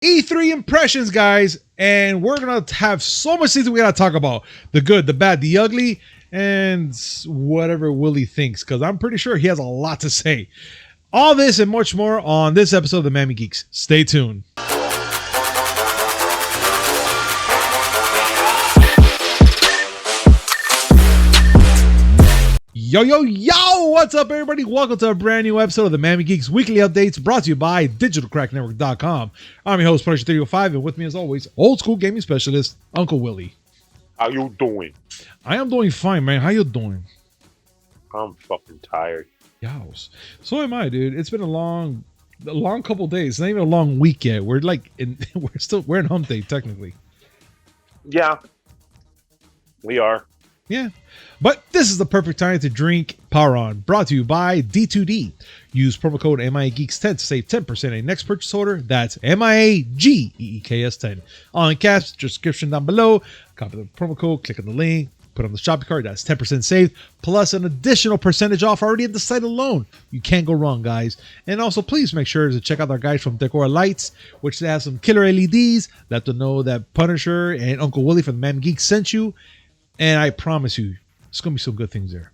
E3 impressions, guys, and we're gonna have so much things we gotta talk about: the good, the bad, the ugly, and whatever Willie thinks, because I'm pretty sure he has a lot to say. All this and much more on this episode of the Miami Geeks. Stay tuned. Yo, yo, yo! What's up, everybody? Welcome to a brand new episode of the Miami Geeks Weekly Updates, brought to you by DigitalCrackNetwork.com. I'm your host, Punisher 305, and with me, as always, old school gaming specialist, Uncle Willie. How you doing? I am doing fine, man. How you doing? I'm fucking tired. Yows. So am I, dude. It's been a long couple days. Not even a long week yet. We're in hump day, technically. Yeah, we are. Yeah. But this is the perfect time to drink Power On, brought to you by D2D. Use promo code MIAGeeks10 to save 10% on your next purchase order. That's MIAGEEKS10. All in caps, description down below. Copy the promo code, click on the link, put on the shopping cart. That's 10% saved, plus an additional percentage off already at the site alone. You can't go wrong, guys. And also, please make sure to check out our guys from Decora Lights, which have some killer LEDs. Let them know that Punisher and Uncle Willie from the Miami Geeks sent you. And I promise you, it's going to be some good things there.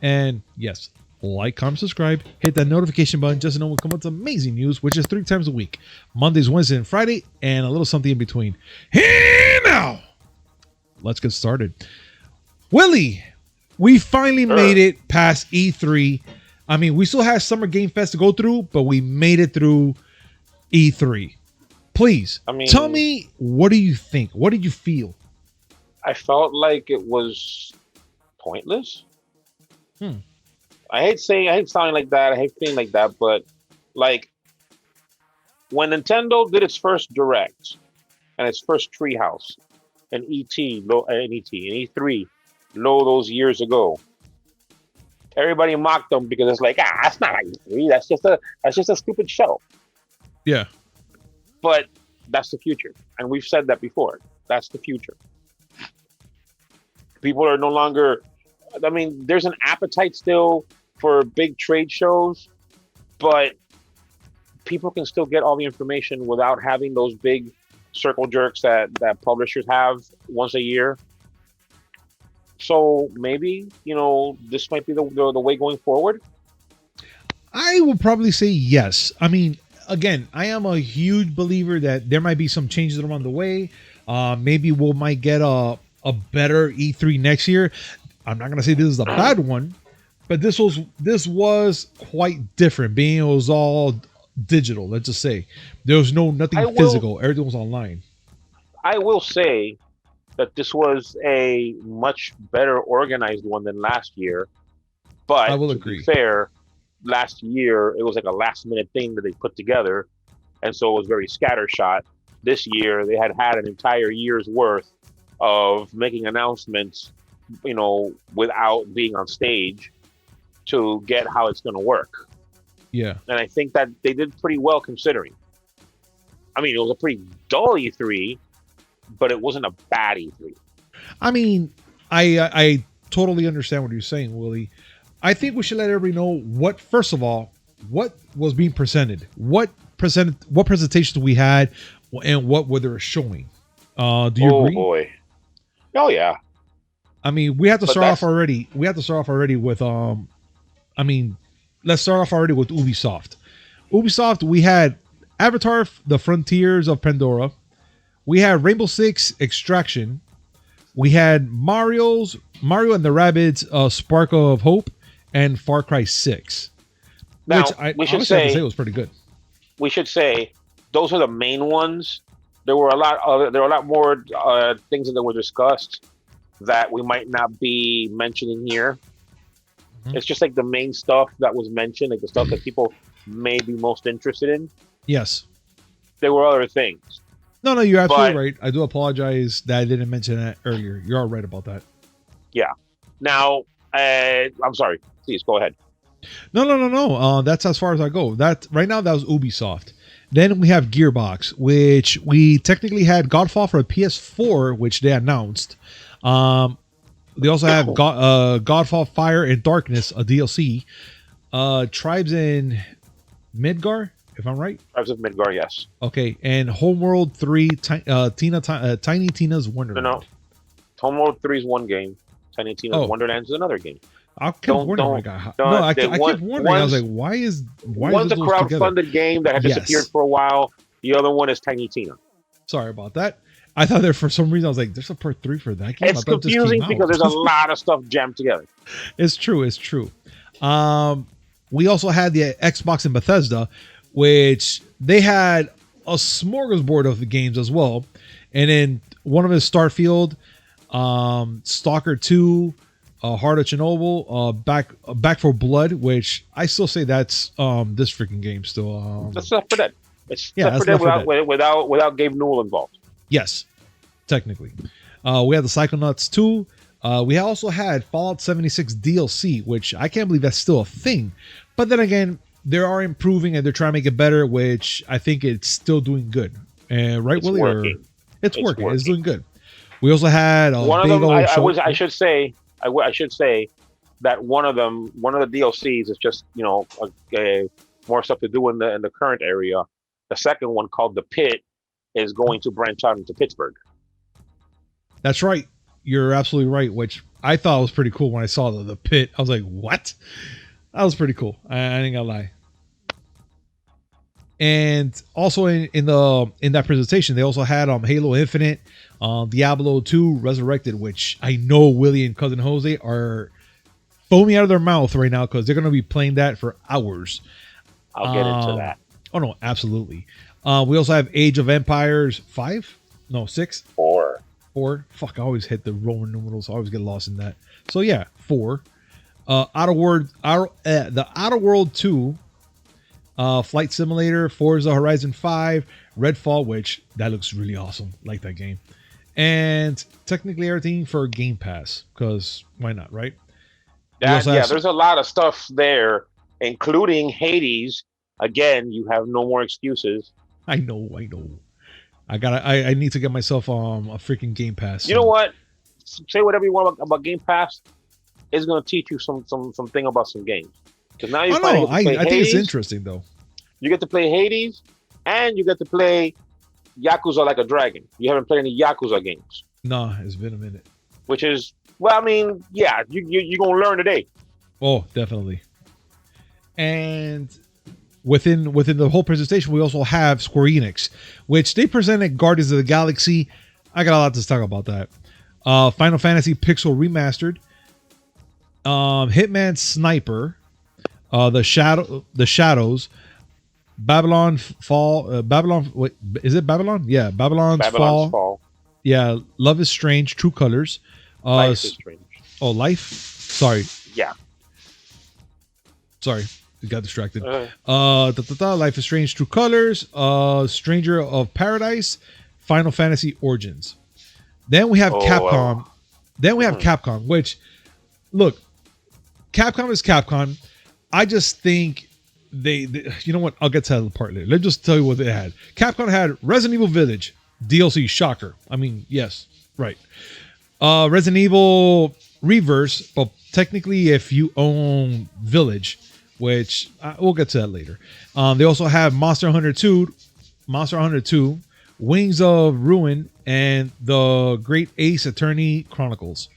And yes, like, comment, subscribe, hit that notification button just to know when we come up with amazing news, which is 3 times a week. Mondays, Wednesday, and Friday, and a little something in between. Hey now! Let's get started. Willie, we finally made it past E3. I mean, we still have Summer Game Fest to go through, but we made it through E3. Please, tell me, what do you think? What did you feel? I felt like it was pointless. I hate sounding like that. I hate feeling like that, but like when Nintendo did its first Direct and its first Treehouse and E3 those years ago, everybody mocked them because it's like, that's not like E3. That's just a stupid show. Yeah. But that's the future. And we've said that before. That's the future. People are no longer, there's an appetite still for big trade shows, but people can still get all the information without having those big circle jerks that publishers have once a year. So maybe, this might be the way going forward. I would probably say yes. I mean, again, I am a huge believer that there might be some changes along the way. Maybe we might get a better E3 next year. I'm not gonna say this is a bad one, but this was quite different. Being it was all digital. Let's just say there was nothing physical. Everything was online. I will say that this was a much better organized one than last year. But I will agree. To be fair, last year it was like a last minute thing that they put together, and so it was very scattershot. This year they had an entire year's worth of making announcements, without being on stage to get how it's going to work. Yeah. And I think that they did pretty well considering. I mean, it was a pretty dull E3, but it wasn't a bad E3. I mean, I totally understand what you're saying, Willie. I think we should let everybody know what was being presented, what presentations we had, and what were they showing. Do you agree? Oh boy. Oh yeah. I mean, we have to start off already. We have to start off already with let's start off already with Ubisoft. Ubisoft, we had Avatar: The Frontiers of Pandora. We had Rainbow Six Extraction. We had Mario and the Rabbids Spark of Hope, and Far Cry 6. Now, which I should say was pretty good. We should say those are the main ones. There were a lot more things that were discussed that we might not be mentioning here. Mm-hmm. It's just like the main stuff that was mentioned, like the stuff that people may be most interested in. Yes. There were other things. No, you're absolutely right. I do apologize that I didn't mention that earlier. You are right about that. Yeah. Now, I'm sorry. Please go ahead. No. That's as far as I go. That right now, that was Ubisoft. Then we have Gearbox, which we technically had Godfall for a PS4, which they announced. They also have Godfall Fire and Darkness, a DLC. Tribes in Midgar, if I'm right. Tribes of Midgar, yes. Okay, and Homeworld 3, Tiny Tina's Wonderland. No. Homeworld 3 is one game. Tiny Tina's Wonderland is another game. I kept wondering. I kept wondering. I was like, why is one's a crowdfunded game that had disappeared for a while. The other one is Tiny Tina. Sorry about that. I thought there for some reason I was like, there's a part 3 for that game. It's confusing because there's a lot of stuff jammed together. It's true. It's true. We also had the Xbox and Bethesda, which they had a smorgasbord of the games as well. And then one of them is Starfield, Stalker 2, Heart of Chernobyl, Back for Blood, which I still say that's this freaking game still. That's Left 4 Dead. It's Left 4 Dead without Gabe Newell involved. Yes, technically. We had the Psychonauts 2. We also had Fallout 76 DLC, which I can't believe that's still a thing. But then again, they are improving and they're trying to make it better, which I think it's still doing good. Right, Willie? Working. It's working. It's doing good. We also had one of them. I should say that one of the DLCs is just more stuff to do in the current area. The second one, called The Pit, is going to branch out into Pittsburgh. That's right. You're absolutely right, which I thought was pretty cool when I saw the Pit. I was like, what? That was pretty cool. I ain't gonna lie. And also in that presentation, they also had Halo Infinite, Diablo 2 Resurrected, which I know Willie and Cousin Jose are foaming out of their mouth right now because they're gonna be playing that for hours. I'll get into that. Oh no, absolutely. We also have Age of Empires 5? No, 6? 4. 4. Fuck, I always hit the Roman numerals. I always get lost in that. So yeah, 4. The Outer World 2, Flight Simulator, Forza Horizon 5, Redfall, which that looks really awesome. Like that game. And technically everything for Game Pass, because why not, right? There's a lot of stuff there, including Hades. Again, you have no more excuses. I know. I need to get myself a freaking Game Pass. You know what? Say whatever you want about Game Pass. It's going to teach you something about some games. Because now you're I think it's interesting though. You get to play Hades, and you get to play Yakuza Like a Dragon. You haven't played any Yakuza games. No, it's been a minute. Which is, well, I mean, yeah, you're going to learn today. Oh, definitely. And within the whole presentation, we also have Square Enix, which they presented Guardians of the Galaxy. I got a lot to talk about that. Final Fantasy Pixel Remastered, Hitman Sniper, the Shadows, Babylon Fall, Wait, is it Babylon? Yeah, Babylon's Fall. Yeah, Love is Strange, True Colors. Life is Strange. Oh, Life? Sorry. Yeah. Sorry. Got distracted. Life is Strange, True Colors, Stranger of Paradise, Final Fantasy Origins. Then we have Capcom. Then we have Capcom, which, look, Capcom is Capcom. I just think they you know what? I'll get to that part later. Let's just tell you what they had. Capcom had Resident Evil Village DLC. Shocker. I mean, yes, right. Resident Evil Reverse, but technically, if you own Village, which we'll get to that later. They also have Monster Hunter 2, Wings of Ruin, and the Great Ace Attorney Chronicles.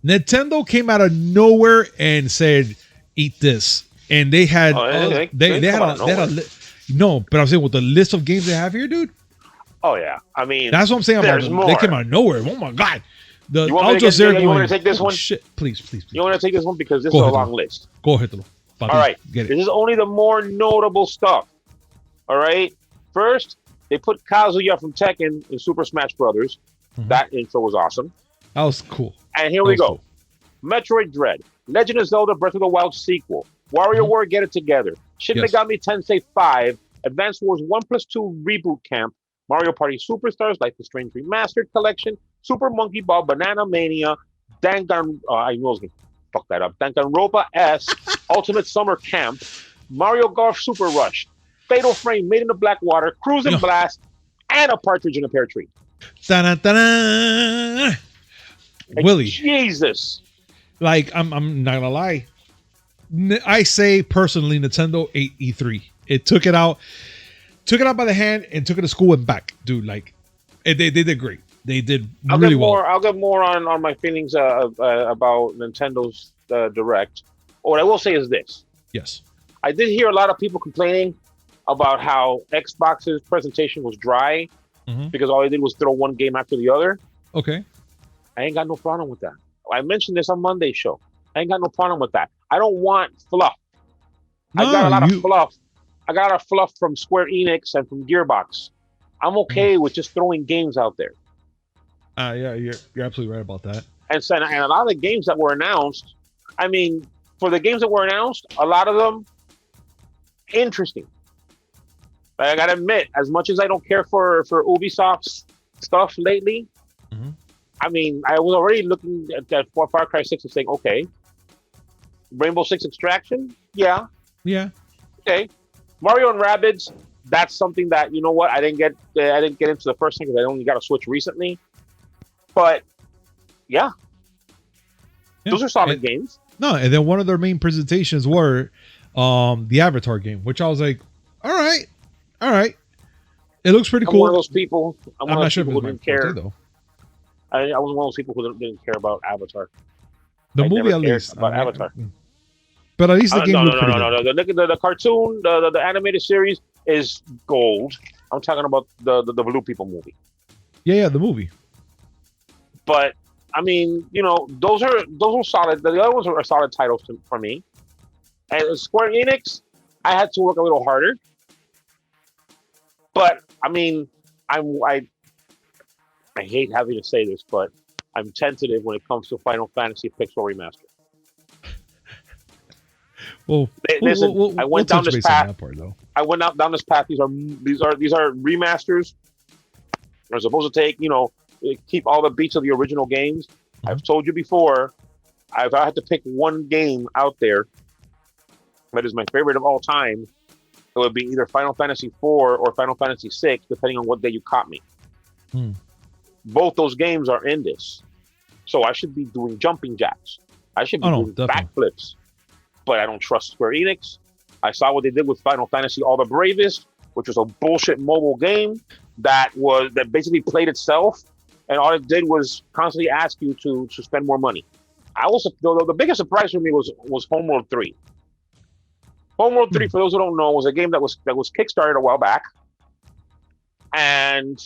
Nintendo came out of nowhere and said, "Eat this," and they had no, but I'm saying with the list of games they have here, dude. Oh yeah, I mean that's what I'm saying about them. They came out of nowhere. Oh my god. You want me to take this one? Shit, please. You want to take this one because this is a long list. Go ahead. All right, this is only the more notable stuff. All right, first they put Kazuya from Tekken in Super Smash Brothers. Mm-hmm. That intro was awesome. That was cool. And here we go. Cool. Metroid Dread, Legend of Zelda Breath of the Wild sequel, WarioWare Get It Together, Shin Megami Tensei 5, Advance Wars 1+2 Reboot Camp, Mario Party Superstars, Life is Strange Remastered Collection, Super Monkey Ball, Banana Mania, Danganronpa S, Ultimate Summer Camp, Mario Golf Super Rush, Fatal Frame, Made in the Blackwater, Cruising Blast, and A Partridge in a Pear Tree. Da-da-da-da. Willie. Jesus. Like, I'm not gonna lie. I say personally, Nintendo ate E3. It took it out by the hand and took it to school and back, dude. Like, they did great. They did really well. I'll get more on my feelings about Nintendo's Direct. What I will say is this. Yes. I did hear a lot of people complaining about how Xbox's presentation was dry because all they did was throw one game after the other. Okay. I ain't got no problem with that. I mentioned this on Monday's show. I ain't got no problem with that. I don't want fluff. I got a lot of fluff. I got a fluff from Square Enix and from Gearbox. I'm okay with just throwing games out there. Yeah, you're absolutely right about that. And a lot of the games that were announced, I mean, for the games that were announced, a lot of them interesting. But I gotta admit, as much as I don't care for Ubisoft's stuff lately, I mean, I was already looking at that Far Cry 6 and saying, okay, Rainbow Six Extraction, yeah, okay, Mario and Rabbids, that's something that, you know what, I didn't get into the first thing because I only got a Switch recently, but yeah. Those are solid games. No, and then one of their main presentations were the Avatar game, which I was like, all right, it looks pretty cool. I'm one of those people. I'm not sure who didn't care. Though. I was one of those people who didn't care about Avatar. The movie, at least, about Avatar. But at least the game looked pretty good. No. The cartoon, the animated series is gold. I'm talking about the Blue People movie. Yeah, the movie. But I mean, you know, those are solid. The other ones are solid titles for me. And Square Enix, I had to work a little harder. But I mean, I hate having to say this, but I'm tentative when it comes to Final Fantasy Pixel Remaster. Well, listen, I went down this path. I went down this path. These are remasters. They're supposed to take, you know, keep all the beats of the original games. I've told you before, if I had to pick one game out there that is my favorite of all time, it would be either Final Fantasy IV or Final Fantasy VI, depending on what day you caught me. Both those games are in this. So I should be doing jumping jacks. I should be doing backflips. But I don't trust Square Enix. I saw what they did with Final Fantasy All the Bravest, which was a bullshit mobile game that basically played itself, and all it did was constantly ask you to spend more money. The biggest surprise for me was Homeworld 3. Homeworld 3, for those who don't know, was a game that was kickstarted a while back, and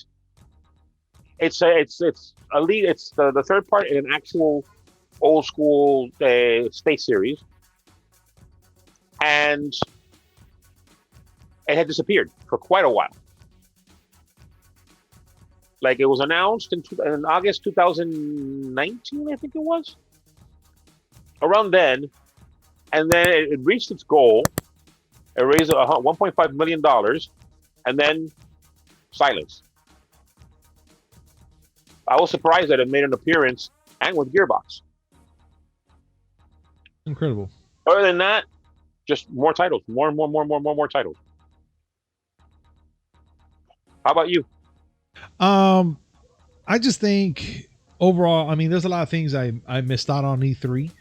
it's the third part in an actual old school space series, and it had disappeared for quite a while. Like, it was announced in August 2019, I think it was, around then, and then it reached its goal. It raised $1.5 million, and then silence. I was surprised that it made an appearance, and with Gearbox. Incredible. Other than that, just more titles, more titles. How about you? I just think overall, I mean, there's a lot of things I missed out on E3.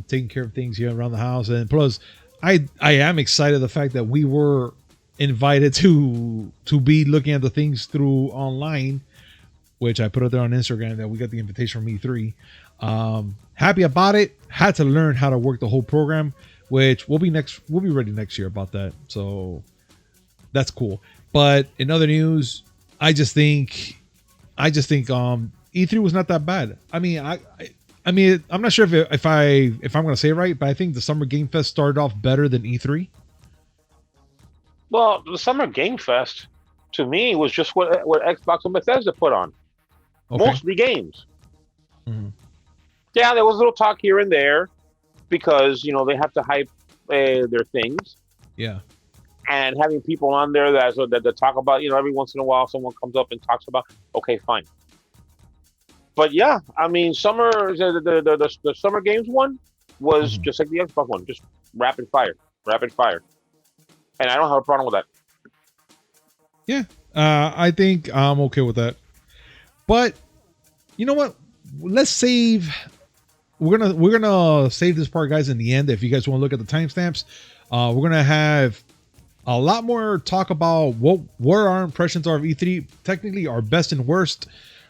Taking care of things here around the house, and plus, I am excited the fact that we were invited to be looking at the things through online, which I put out there on Instagram that we got the invitation from E3. Happy about it. Had to learn how to work the whole program, which we'll be ready next year about that. So that's cool. But in other news, I just think E3 was not that bad. I mean, I mean, I'm not sure if I'm going to say it right, but I think the Summer Game Fest started off better than E3. Well, the Summer Game Fest, to me, was just what Xbox and Bethesda put on. Okay. Mostly games. Mm-hmm. Yeah, there was a little talk here and there because, you know, they have to hype their things. Yeah. And having people on there that talk about, you know, every once in a while someone comes up and talks about, okay, fine. But yeah, I mean, the Summer Games one was just like the Xbox one, just rapid fire. And I don't have a problem with that. Yeah, I think I'm okay with that. But you know what? Let's save. We're gonna save this part, guys. In the end, if you guys want to look at the timestamps, we're gonna have a lot more talk about what our impressions are of E3, technically our best and worst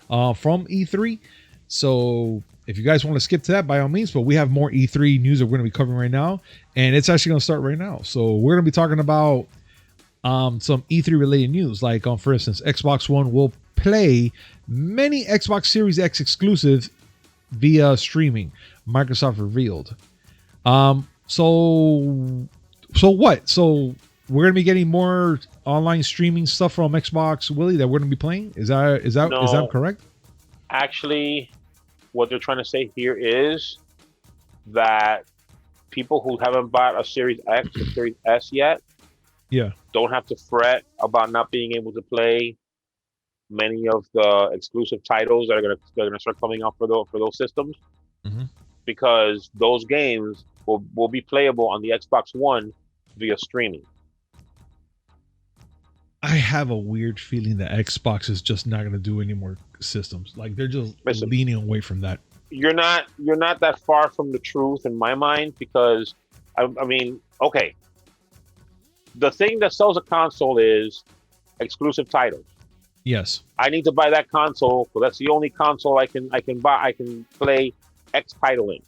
from E3. So if you guys want to skip to that, by all means, but we have more E3 news that we're going to be covering right now, and it's actually going to start right now. So we're going to be talking about some E3 related news, like for instance, Xbox One will play many Xbox Series X exclusives via streaming, Microsoft revealed. So what? So we're gonna be getting more online streaming stuff from Xbox, Willie, that we're gonna be playing. Is that correct? Actually, what they're trying to say here is that people who haven't bought a Series X or Series S yet, don't have to fret about not being able to play many of the exclusive titles that are gonna start coming out for those systems, because those games will be playable on the Xbox One via streaming. I have a weird feeling that Xbox is just not going to do any more systems. Like they're just leaning away from that. You're not that far from the truth in my mind, because I mean, okay, the thing that sells a console is exclusive titles. Yes. I need to buy that console because that's the only console I can buy. I can play X title in.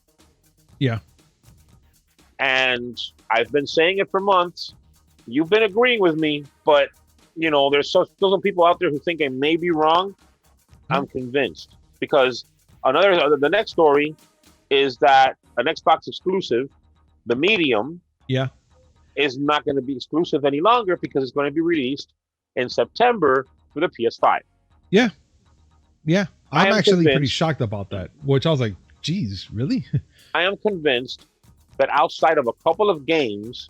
Yeah. And I've been saying it for months. You've been agreeing with me, but you know, there's still some people out there who think I may be wrong. I'm convinced, because the next story is that an Xbox exclusive, the Medium, is not going to be exclusive any longer because it's going to be released in September for the PS5. Yeah. I'm actually pretty shocked about that, which I was like, geez, really? I am convinced that outside of a couple of games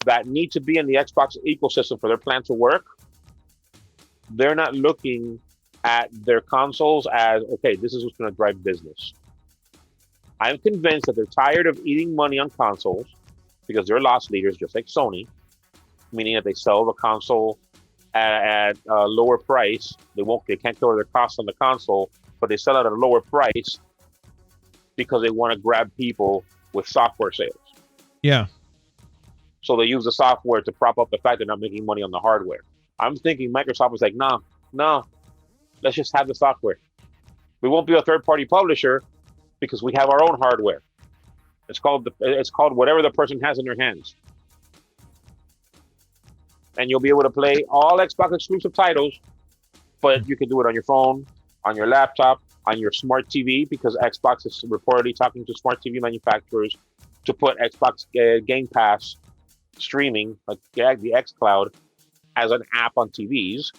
that need to be in the Xbox ecosystem for their plan to work, they're not looking at their consoles as, okay, this is what's going to drive business. I'm convinced that they're tired of eating money on consoles because they're loss leaders, just like Sony, meaning that they sell the console at a lower price. They can't cover their costs on the console, but they sell it at a lower price because they want to grab people with software sales. Yeah. So they use the software to prop up the fact they're not making money on the hardware. I'm thinking Microsoft was like, no, let's just have the software. We won't be a third-party publisher because we have our own hardware. It's called whatever the person has in their hands. And you'll be able to play all Xbox exclusive titles, but you can do it on your phone, on your laptop, on your smart TV, because Xbox is reportedly talking to smart TV manufacturers to put Xbox Game Pass streaming, like the xCloud, as an app on TVs.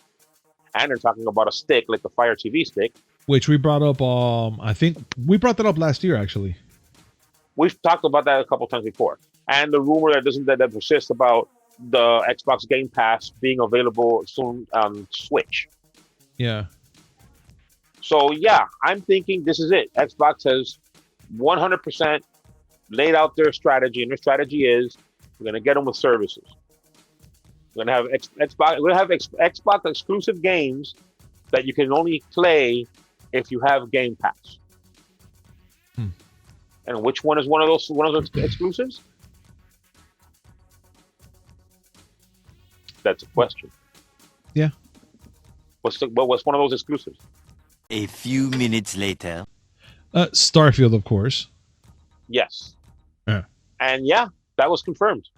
And they're talking about a stick, like the Fire TV stick. Which we brought up, I think we brought that up last year, actually. We've talked about that a couple times before. And the rumor that persists about the Xbox Game Pass being available soon on Switch. Yeah. So, yeah, I'm thinking this is it. Xbox has 100% laid out their strategy, and their strategy is we're going to get them with services. We're going to have Xbox exclusive games that you can only play if you have Game Pass. And which one is one of those exclusives? That's a question. Yeah. What's one of those exclusives? A few minutes later. Starfield, of course. Yes. Yeah. And yeah, that was confirmed.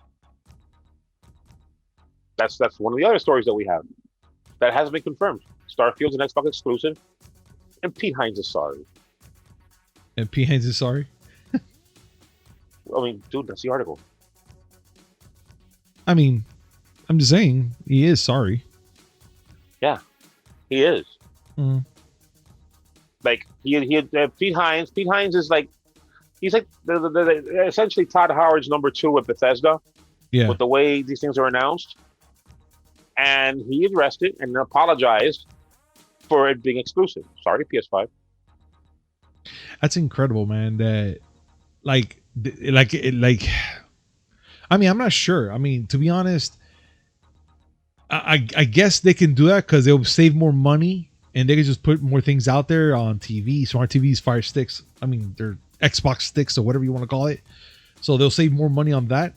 That's one of the other stories that we have that hasn't been confirmed. Starfield's an Xbox exclusive, and Pete Hines is sorry. And Pete Hines is sorry? I mean, dude, that's the article. I mean, I'm just saying, he is sorry. Yeah, he is. Like Pete Hines. Pete Hines is like, he's like the essentially Todd Howard's number 2 at Bethesda. Yeah. With the way these things are announced, and he addressed it and apologized for it being exclusive. Sorry, PS5. That's incredible, man. That like I mean, I'm not sure. I mean, to be honest, I guess they can do that because they'll save more money and they can just put more things out there on TV, smart TVs, Fire Sticks. I mean, they're Xbox sticks or whatever you want to call it. So they'll save more money on that.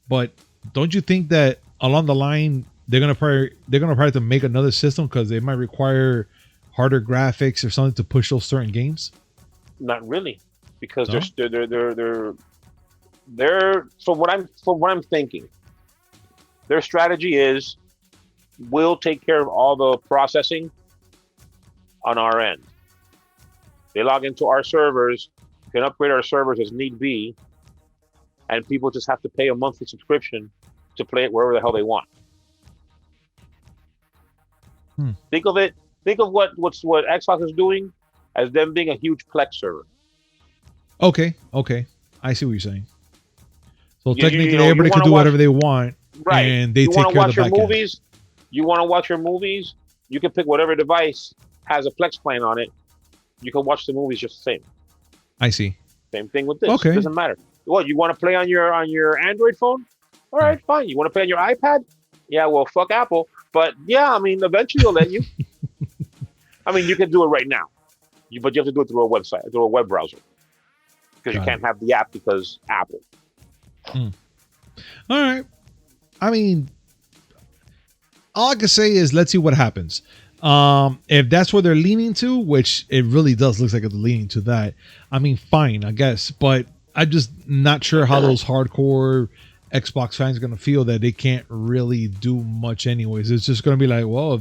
But don't you think that along the line they're gonna probably have to make another system because they might require harder graphics or something to push those certain games? Not really, because No? they're from what I'm thinking, their strategy is we'll take care of all the processing on our end. They log into our servers, can upgrade our servers as need be, and people just have to pay a monthly subscription to play it wherever the hell they want. Think of it. Think of what Xbox is doing as them being a huge Plex server. Okay. I see what you're saying. So technically, you know, everybody can do watch, whatever they want, right? and they You take want to care of watch the your back end. movies. You want to watch your movies. You can pick whatever device has a Plex plan on it. You can watch the movies just the same. I see. Same thing with this. Okay. It doesn't matter. What, you want to play on your Android phone? All right, fine. You want to play on your iPad? Yeah, well, fuck Apple. But yeah, I mean, eventually they'll let you. I mean, you can do it right now, but you have to do it through a website, through a web browser, because you can't have the app because Apple. All right. I mean, all I can say is let's see what happens. If that's what they're leaning to, which it really does look like they're leaning to that, I mean, fine, I guess. But I'm just not sure how those hardcore Xbox fans are going to feel that they can't really do much anyways. It's just going to be like, well,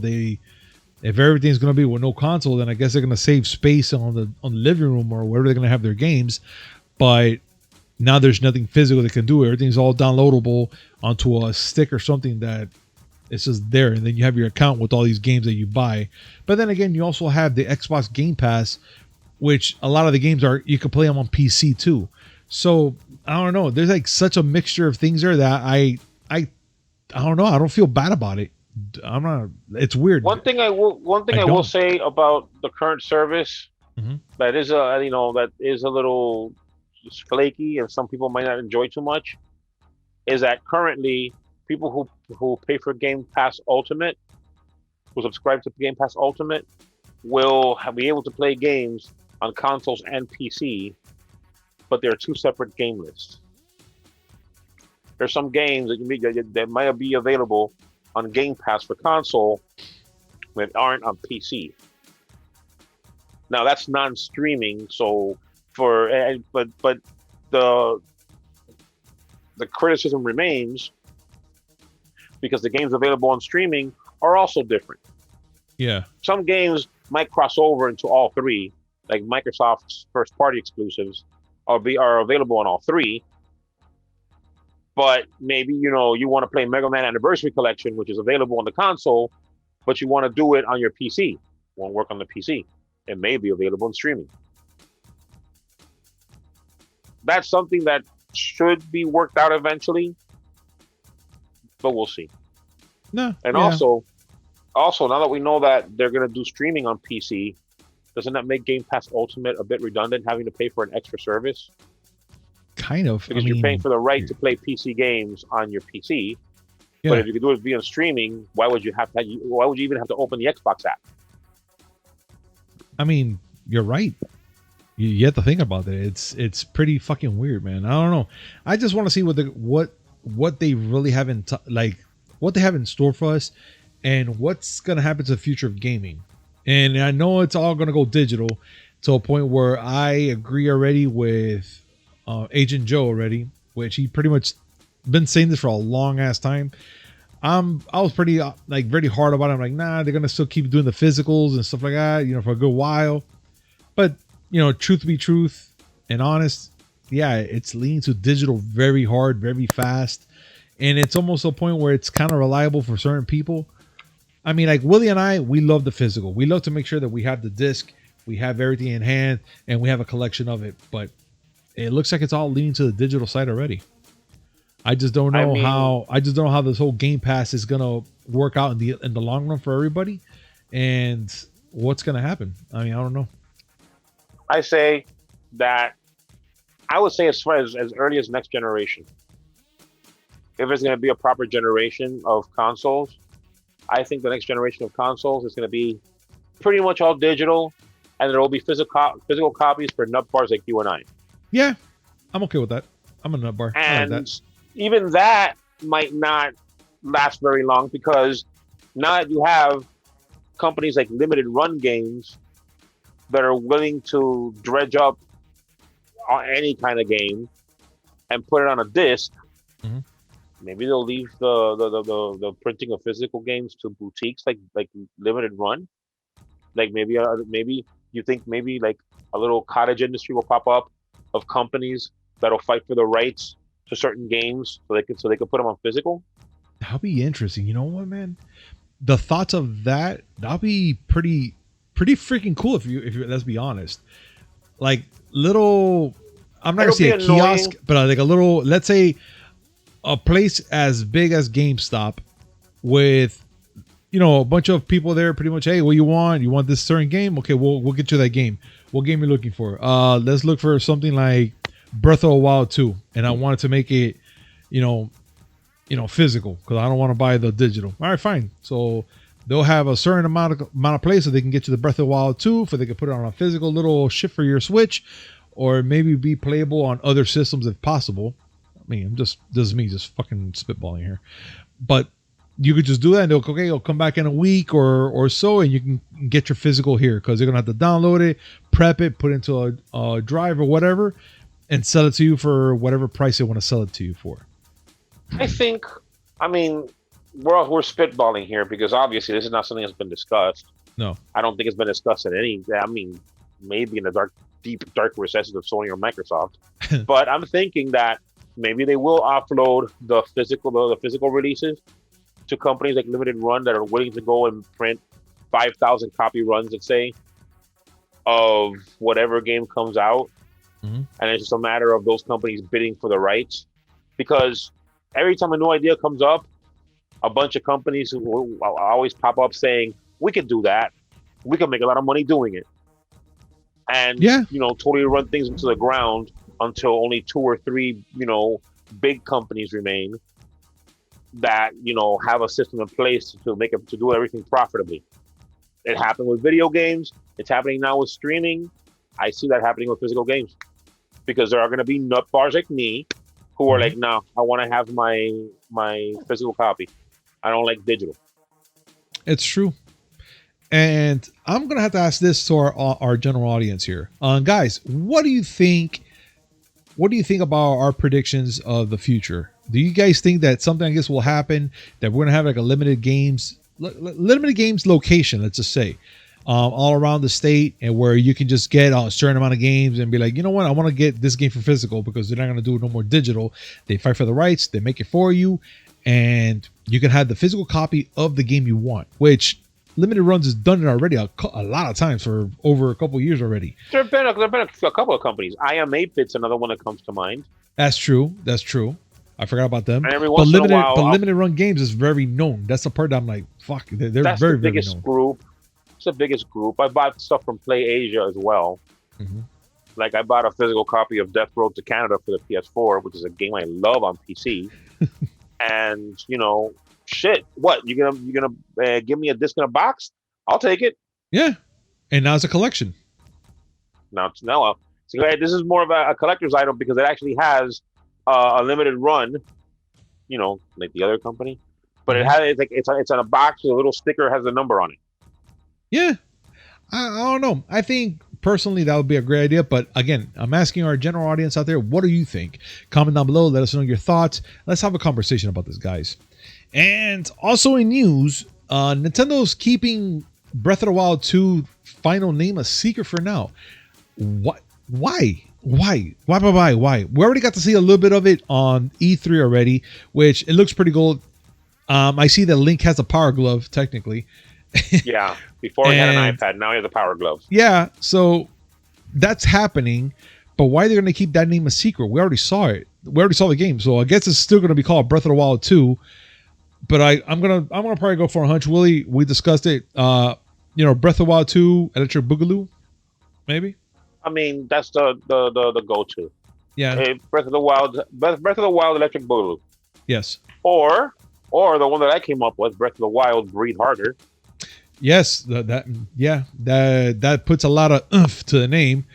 if everything's going to be with no console, then I guess they're going to save space on the living room or wherever they're going to have their games. But now there's nothing physical they can do. Everything's all downloadable onto a stick or something that it's just there. And then you have your account with all these games that you buy. But then again, you also have the Xbox Game Pass, which a lot of the games you can play them on PC too. So I don't know. There's like such a mixture of things there that I don't know. I don't feel bad about it. I'm not. It's weird. One thing I will say about the current service that is that is a little flaky and some people might not enjoy too much is that currently people who pay for Game Pass Ultimate, who subscribe to Game Pass Ultimate, will be able to play games on consoles and PC, but they're two separate game lists. There's some games that might be available on Game Pass for console that aren't on PC. Now that's non-streaming, so but the criticism remains because the games available on streaming are also different. Yeah. Some games might cross over into all three, like Microsoft's first-party exclusives are available on all three. But maybe, you want to play Mega Man Anniversary Collection, which is available on the console, but you want to do it on your PC. Won't work on the PC. It may be available in streaming. That's something that should be worked out eventually, but we'll see. No. And yeah. also, now that we know that they're going to do streaming on PC, doesn't that make Game Pass Ultimate a bit redundant, having to pay for an extra service? Kind of. Because you're paying for the right to play PC games on your PC. Yeah. But if you could do it via streaming, why would you even have to open the Xbox app? I mean, you're right. You have to think about it. It's pretty fucking weird, man. I don't know. I just want to see what they really have what they have in store for us, and what's gonna happen to the future of gaming. And I know it's all gonna go digital to a point where I agree already with Agent Joe already, which he pretty much been saying this for a long ass time. I was pretty very hard about it. I'm like, nah, they're gonna still keep doing the physicals and stuff like that, for a good while. But truth be truth and honest, yeah, it's leaning to digital very hard, very fast, and it's almost a point where it's kind of reliable for certain people. I mean, like Willy and I, we love the physical. We love to make sure that we have the disc, we have everything in hand, and we have a collection of it. But it looks like it's all leaning to the digital side already. I just don't know how this whole Game Pass is gonna work out in the long run for everybody, and what's gonna happen. I mean, I don't know. I would say as far as early as next generation. If it's going to be a proper generation of consoles, I think the next generation of consoles is going to be pretty much all digital, and there will be physical copies for nut bars like you and I. Yeah, I'm okay with that. I'm a nut bar. And I like that. Even that might not last very long because now you have companies like Limited Run Games that are willing to dredge up any kind of game and put it on a disc. Mhm. Maybe they'll leave the printing of physical games to boutiques like Limited Run. Like maybe you think maybe like a little cottage industry will pop up of companies that'll fight for the rights to certain games so they could put them on physical. That'll be interesting. You know what, man? The thoughts of that'll be pretty freaking cool if you let's be honest. Like little, I'm not gonna say a It'll be annoying. kiosk, but like a little, let's say a place as big as GameStop with a bunch of people there pretty much. Hey, what you want? You want this certain game? Okay, we'll get you that game. What game you're looking for? Let's look for something like Breath of the Wild 2, and I wanted to make it physical because I don't want to buy the digital. All right, fine. So they'll have a certain amount of place so they can get you the Breath of the Wild 2, so they can put it on a physical little ship for your Switch, or maybe be playable on other systems if possible. I mean, this is me just fucking spitballing here, but you could just do that and they'll come back in a week or so, and you can get your physical here because they're gonna have to download it, prep it, put it into a drive or whatever, and sell it to you for whatever price they want to sell it to you for. I mean, we're spitballing here because obviously this is not something that's been discussed. No, I don't think it's been discussed in any. I mean, maybe in the deep dark recesses of Sony or Microsoft, but I'm thinking that maybe they will offload the physical releases to companies like Limited Run that are willing to go and print 5,000 copy runs, let's say, of whatever game comes out. Mm-hmm. And it's just a matter of those companies bidding for the rights. Because every time a new idea comes up, a bunch of companies will always pop up saying, we can do that. We can make a lot of money doing it. And, totally run things into the ground until only 2 or 3, big companies remain that have a system in place to do everything profitably. It happened with video games. It's happening now with streaming. I see that happening with physical games because there are going to be nut bars like me who are like, no, I want to have my physical copy. I don't like digital. It's true. And I'm going to have to ask this to our general audience here. Guys, what do you think about our predictions of the future? Do you guys think that something like this will happen, that we're going to have like a limited games location, let's just say, all around the state, and where you can just get a certain amount of games and be like, you know what, I want to get this game for physical because they're not going to do no more digital. They fight for the rights. They make it for you. And you can have the physical copy of the game you want, which Limited Runs has done it already a lot of times for over a couple of years already. There have been a couple of companies. I Am 8-Bit's another one that comes to mind. That's true. I forgot about them. And every once in a while, Limited Run Games is very known. That's the part that I'm like, fuck. They're that's very, the biggest very known. group. It's the biggest group. I bought stuff from Play Asia as well. Mm-hmm. Like I bought a physical copy of Death Road to Canada for the PS4, which is a game I love on PC. And shit, what you're gonna give me a disc in a box? I'll take it. Yeah, and now it's a collection. So this is more of a collector's item because it actually has a limited run, like the other company, but it's on a box with a little sticker, has a number on it. Yeah, I don't know. I think personally that would be a great idea, but again, I'm asking our general audience out there, what do you think? Comment down below, let us know your thoughts. Let's have a conversation about this, guys. And also in news, Nintendo's keeping Breath of the Wild 2 final name a secret for now. What? Why? We already got to see a little bit of it on E3 already, which it looks pretty cool. I see that Link has a power glove technically. Yeah, before he had an iPad, now he has a power glove. Yeah, so that's happening, but why they're going to keep that name a secret? We already saw it. We already saw the game, so I guess it's still going to be called Breath of the Wild 2. But I'm gonna probably go for a hunch. Willie, we discussed it. Breath of the Wild 2, Electric Boogaloo, maybe. I mean, that's the go-to. Yeah. Hey, Breath of the Wild, Electric Boogaloo. Yes. Or the one that I came up with, Breath of the Wild, Breathe Harder. Yes, that puts a lot of oomph to the name,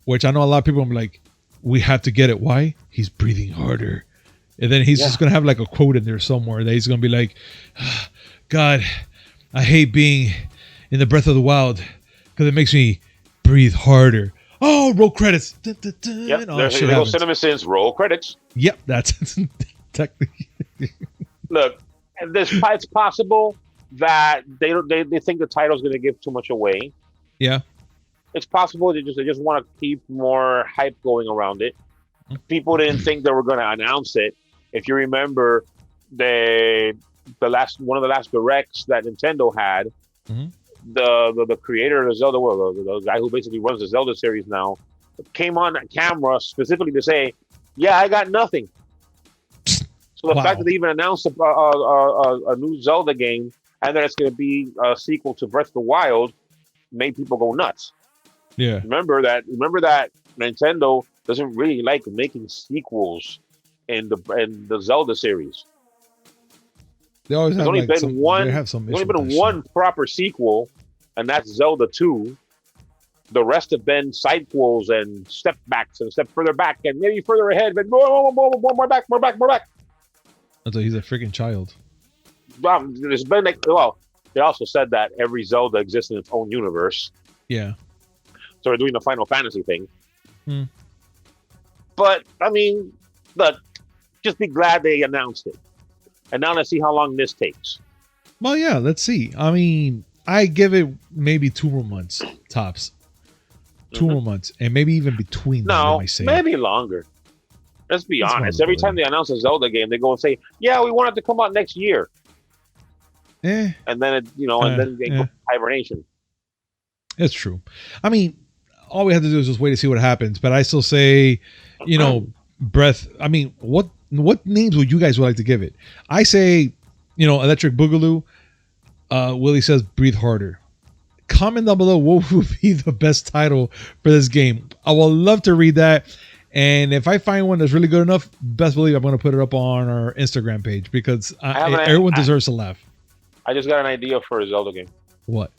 which I know a lot of people will be like, we have to get it. Why? He's breathing harder. And then he's just gonna have like a quote in there somewhere that he's gonna be like, God, I hate being in the Breath of the Wild because it makes me breathe harder. Oh, roll credits. Dun, dun, dun. Yep, Oh, there's shit go happens. Cinema Sins, roll credits. Yep, that's technically. Look, it's possible that they think the title's going to give too much away. Yeah. It's possible they just want to keep more hype going around it. People didn't think they were going to announce it. If you remember, one of the last directs that Nintendo had, the creator of the Zelda world, the guy who basically runs the Zelda series now, came on camera specifically to say, "Yeah, I got nothing." So the fact that they even announced a new Zelda game and that it's going to be a sequel to Breath of the Wild made people go nuts. Yeah. Remember that Nintendo doesn't really like making sequels in the Zelda series. They always There's have only like been some, one. they have some There's issue only with been that one proper sequel, and that's Zelda 2. The rest have been sidequels and step backs and a step further back and maybe further ahead, but more back. shit. Until he's a freaking child. There's been they also said that every Zelda exists in its own universe. Yeah. So they're doing the Final Fantasy thing. But I mean, look, just be glad they announced it. And now let's see how long this takes. Well, yeah, let's see. I mean, I give it maybe 2 more months tops. 2 more months, and maybe even between them. No, I say. maybe longer. Let's be That's honest. Every time they announce a Zelda game, they go and say, "Yeah, we want it to come out next year," and then then they go hibernation. It's true. I mean, all we have to do is just wait to see what happens. But I still say, Breath. I mean, what names would you guys like to give it? I say, Electric Boogaloo. Willie says, "Breathe Harder." Comment down below what would be the best title for this game. I would love to read that. And if I find one that's really good enough, best believe I'm going to put it up on our Instagram page because everyone deserves to laugh. I just got an idea for a Zelda game. What?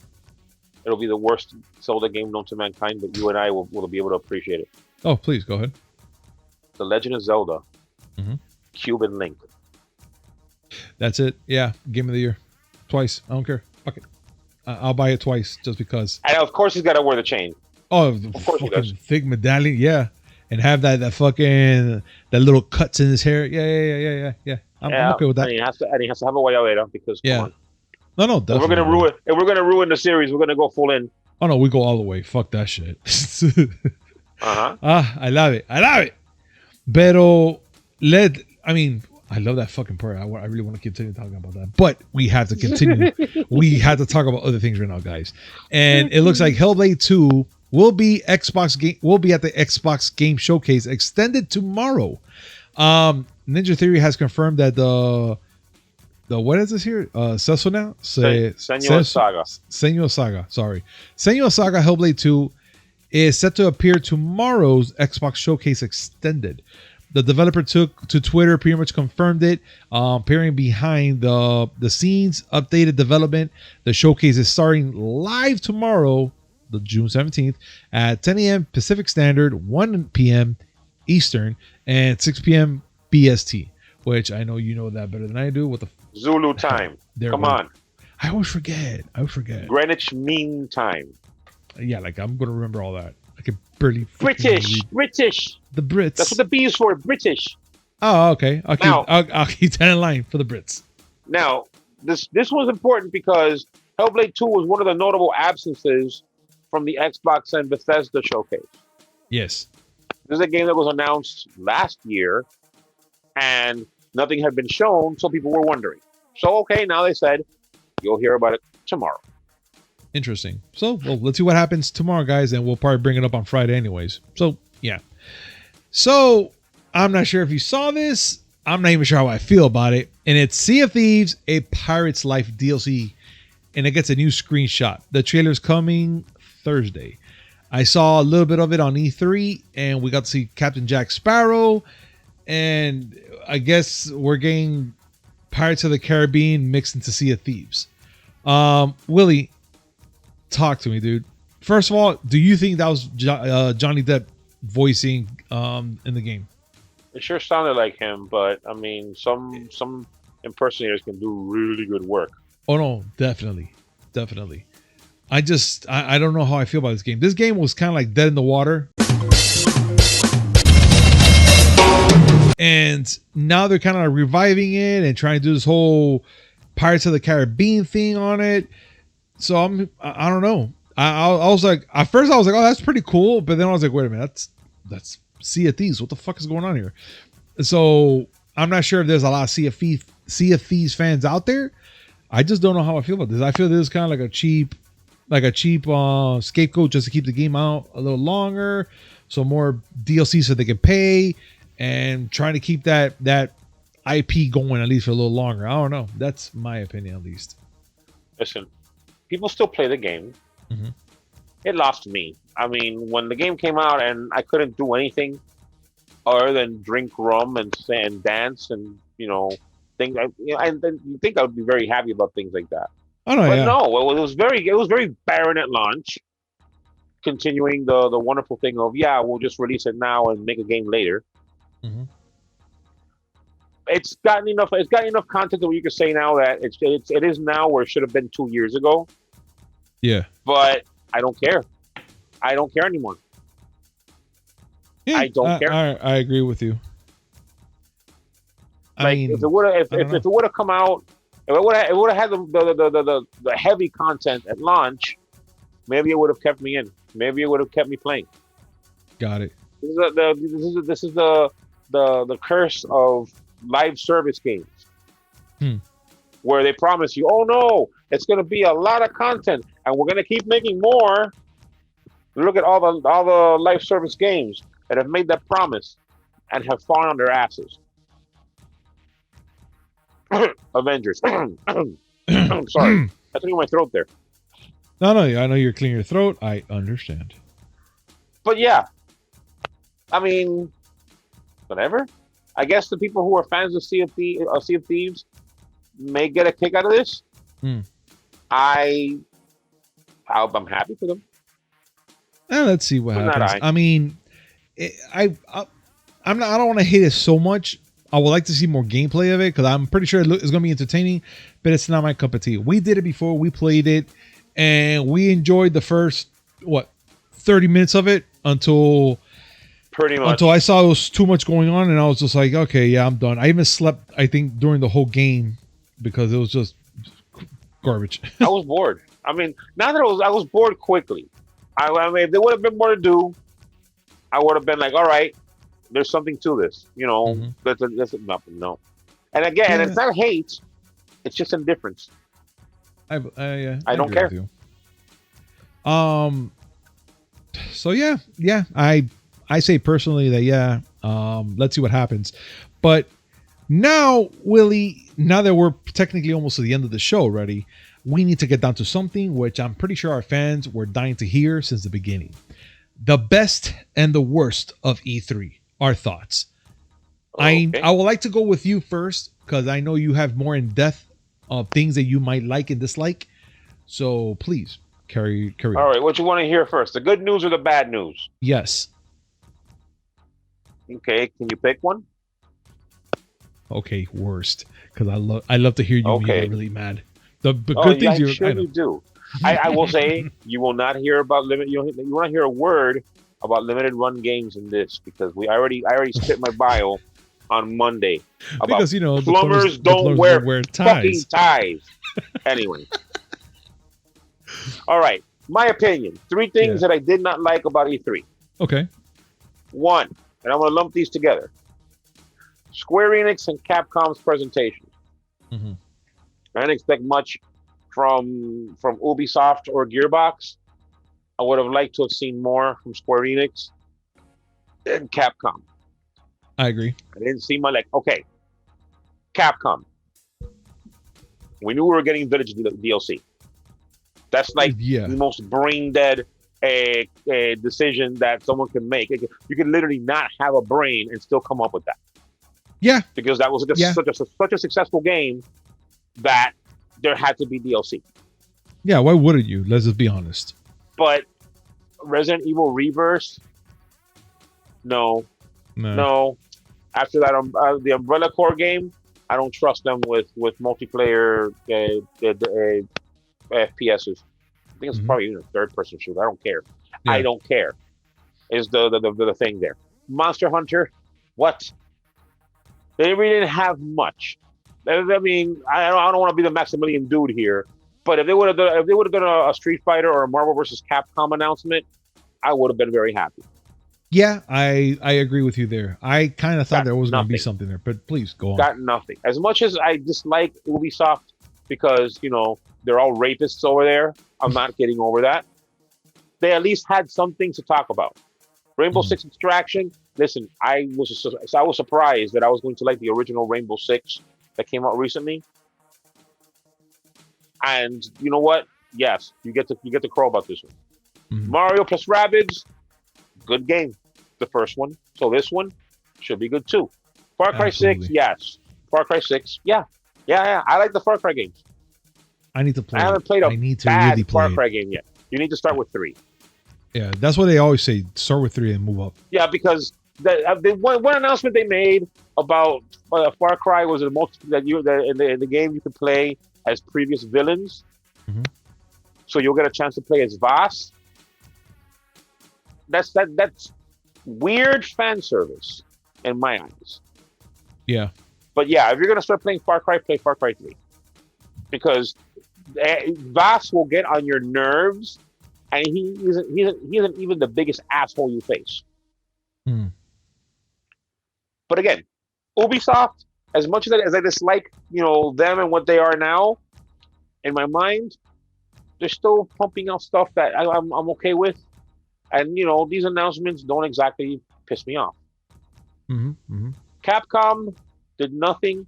It'll be the worst Zelda game known to mankind, but you and I will be able to appreciate it. Oh, please go ahead. The Legend of Zelda, Cuban Link. That's it. Yeah, Game of the Year. Twice. I don't care. Fuck it. I'll buy it twice just because. And of course he's got to wear the chain. Oh, of course he does. Thick medallion. Yeah. And have that little cuts in his hair. Yeah. I'm okay with that. And he has to have a guayabera because come on. No, definitely. If we're gonna ruin the series, we're gonna go full in. Oh no, we go all the way. Fuck that shit. I love it. Pero I love that fucking part. I really want to continue talking about that, but we have to continue. We have to talk about other things right now, guys. And it looks like Hellblade 2 will be at the Xbox Game Showcase extended tomorrow. Ninja Theory has confirmed that the what is this here? Senua Saga. Sorry, Senua Saga Hellblade 2 is set to appear tomorrow's Xbox Showcase extended. The developer took to Twitter, pretty much confirmed it, appearing behind the scenes, updated development. The showcase is starting live tomorrow, the June 17th, at 10 a.m. Pacific Standard, 1 p.m. Eastern, and 6 p.m. BST, which I know you know that better than I do. What the Zulu time. Come on. I always forget. Greenwich Mean Time. Yeah, like I'm going to remember all that. I can barely. British. The Brits. That's what the B is for. British. Oh, okay. I'll keep that in line for the Brits. Now, this was important because Hellblade 2 was one of the notable absences from the Xbox and Bethesda showcase. Yes. This is a game that was announced last year, and nothing had been shown, so people were wondering. So, okay, now they said, you'll hear about it tomorrow. Interesting. So, well, let's see what happens tomorrow, guys, and we'll probably bring it up on Friday anyways. So, yeah. So, I'm not sure if you saw this. I'm not even sure how I feel about it. And it's Sea of Thieves, a Pirate's Life DLC, and it gets a new screenshot. The trailer's coming Thursday. I saw a little bit of it on E3, and we got to see Captain Jack Sparrow, and I guess we're getting Pirates of the Caribbean mixed into Sea of Thieves. Willie, talk to me, dude. First of all, do you think that was Johnny Depp voicing in the game? It sure sounded like him, but I mean, some impersonators can do really good work. Oh no, definitely, definitely. I don't know how I feel about this game. This game was kind of like dead in the water, and now they're kind of reviving it and trying to do this whole Pirates of the Caribbean thing on it. So I don't know. I was like, at first I was like, oh, that's pretty cool, but then I was like, wait a minute, that's Sea of Thieves. What the fuck is going on here? So I'm not sure if there's a lot of Sea of Thieves fans out there. I just don't know how I feel about this. I feel this is kind of like a cheap scapegoat just to keep the game out a little longer, so more DLC so they can pay, and trying to keep that IP going at least for a little longer. I don't know. That's my opinion at least. Listen, people still play the game. Mm-hmm. It lost me. I mean, when the game came out and I couldn't do anything other than drink rum and dance and things. I didn't think I would be very happy about things like that. Oh no, But yeah. no, it was very barren at launch. Continuing the wonderful thing of we'll just release it now and make a game later. Mm-hmm. It's gotten enough. It's got enough content that you can say now that it is now where it should have been 2 years ago. Yeah. But I don't care. I don't care anymore. Yeah, I don't care. I agree with you. I mean, if it would have come out, if it would have had the heavy content at launch, maybe it would have kept me in. Maybe it would have kept me playing. got it. This is the curse of live service games, where they promise you, oh no, it's going to be a lot of content, and we're going to keep making more. Look at all the live service games that have made that promise and have fallen on their asses. Avengers. I'm sorry, I threw my throat there. No, I know you're clearing your throat. I understand. But yeah, I mean, whatever. I guess the people who are fans of Sea of Thieves may get a kick out of this. I'm happy for them. Let's see what But happens. not I mean, I don't want to hate it so much. I would like to see more gameplay of it because I'm pretty sure it's going to be entertaining, but it's not my cup of tea. We did it before. We played it, and we enjoyed the first 30 minutes of it until I saw there was too much going on, and I was just like, okay, yeah, I'm done. I even slept, I think, during the whole game because it was just garbage. I was bored. I mean, not that I was bored quickly. I mean, if there would have been more to do, I would have been like, all right, there's something to this. That's nothing. No. And again, it's not hate. It's just indifference. I don't care. With you. So yeah. I say personally that let's see what happens. But now, Willie, now that we're technically almost to the end of the show already, we need to get down to something which I'm pretty sure our fans were dying to hear since the beginning. The best and the worst of E3. Our thoughts. Okay. I would like to go with you first because I know you have more in depth of things that you might like and dislike. So please carry on. All right, what you want to hear first? The good news or the bad news? Yes. Okay, can you pick one? Okay, worst. Because I love to hear you get really mad. The good things you do. I will say you will not hear about you want to hear a word about limited run games in this because I already spit my bio on Monday about because plumbers don't wear fucking ties. Anyway, all right. My opinion: 3 things that I did not like about E3. Okay. 1, and I'm going to lump these together: Square Enix and Capcom's presentation. Mm-hmm. I didn't expect much from Ubisoft or Gearbox. I would have liked to have seen more from Square Enix and Capcom. I agree. I didn't see my okay, Capcom. We knew we were getting Village DLC. That's the most brain dead decision that someone can make. You can literally not have a brain and still come up with that. Yeah, because that was such a successful game that there had to be DLC. Yeah, why wouldn't you? Let's just be honest. But Resident Evil Rebirth, no. After that, the Umbrella Corps game, I don't trust them with multiplayer FPSs. I think it's Mhm. probably even a third person shooter. I don't care. I Yeah. don't care. Is the thing there? Monster Hunter, what? They really didn't have much. I mean, I don't want to be the Maximilian dude here, but if they would have done a Street Fighter or a Marvel vs. Capcom announcement, I would have been very happy. Yeah, I agree with you there. I kind of thought Got there was going to be nothing. something there, but please go on. Got nothing. As much as I dislike Ubisoft because they're all rapists over there, I'm not getting over that. They at least had something to talk about. Rainbow Mhm. Six Extraction. Listen, I was surprised that I was going to like the original Rainbow Six that came out recently. And you know what? Yes, you get to crow about this one. Mhm. Mario plus Rabbids, good game. The first one. So this one should be good too. Far Cry Absolutely. 6, yes. Far Cry 6, yeah. Yeah. I like the Far Cry games. I need to play. I haven't played a I need to bad really play Far Cry it. game yet. You need to start with 3. Yeah, that's what they always say. Start with 3 and move up. Yeah, because the one announcement they made about Far Cry was in the game you could play as previous villains. Mhm. So you'll get a chance to play as Voss. That's weird fan service in my eyes. Yeah. But yeah, if you're gonna start playing Far Cry, play Far Cry 3 because Voss will get on your nerves, and he isn't even the biggest asshole you face. Hmm. But again, Ubisoft, as much as I dislike them and what they are now, in my mind, they're still pumping out stuff that I'm okay with, and these announcements don't exactly piss me off. Hmm. Hmm. Capcom did nothing,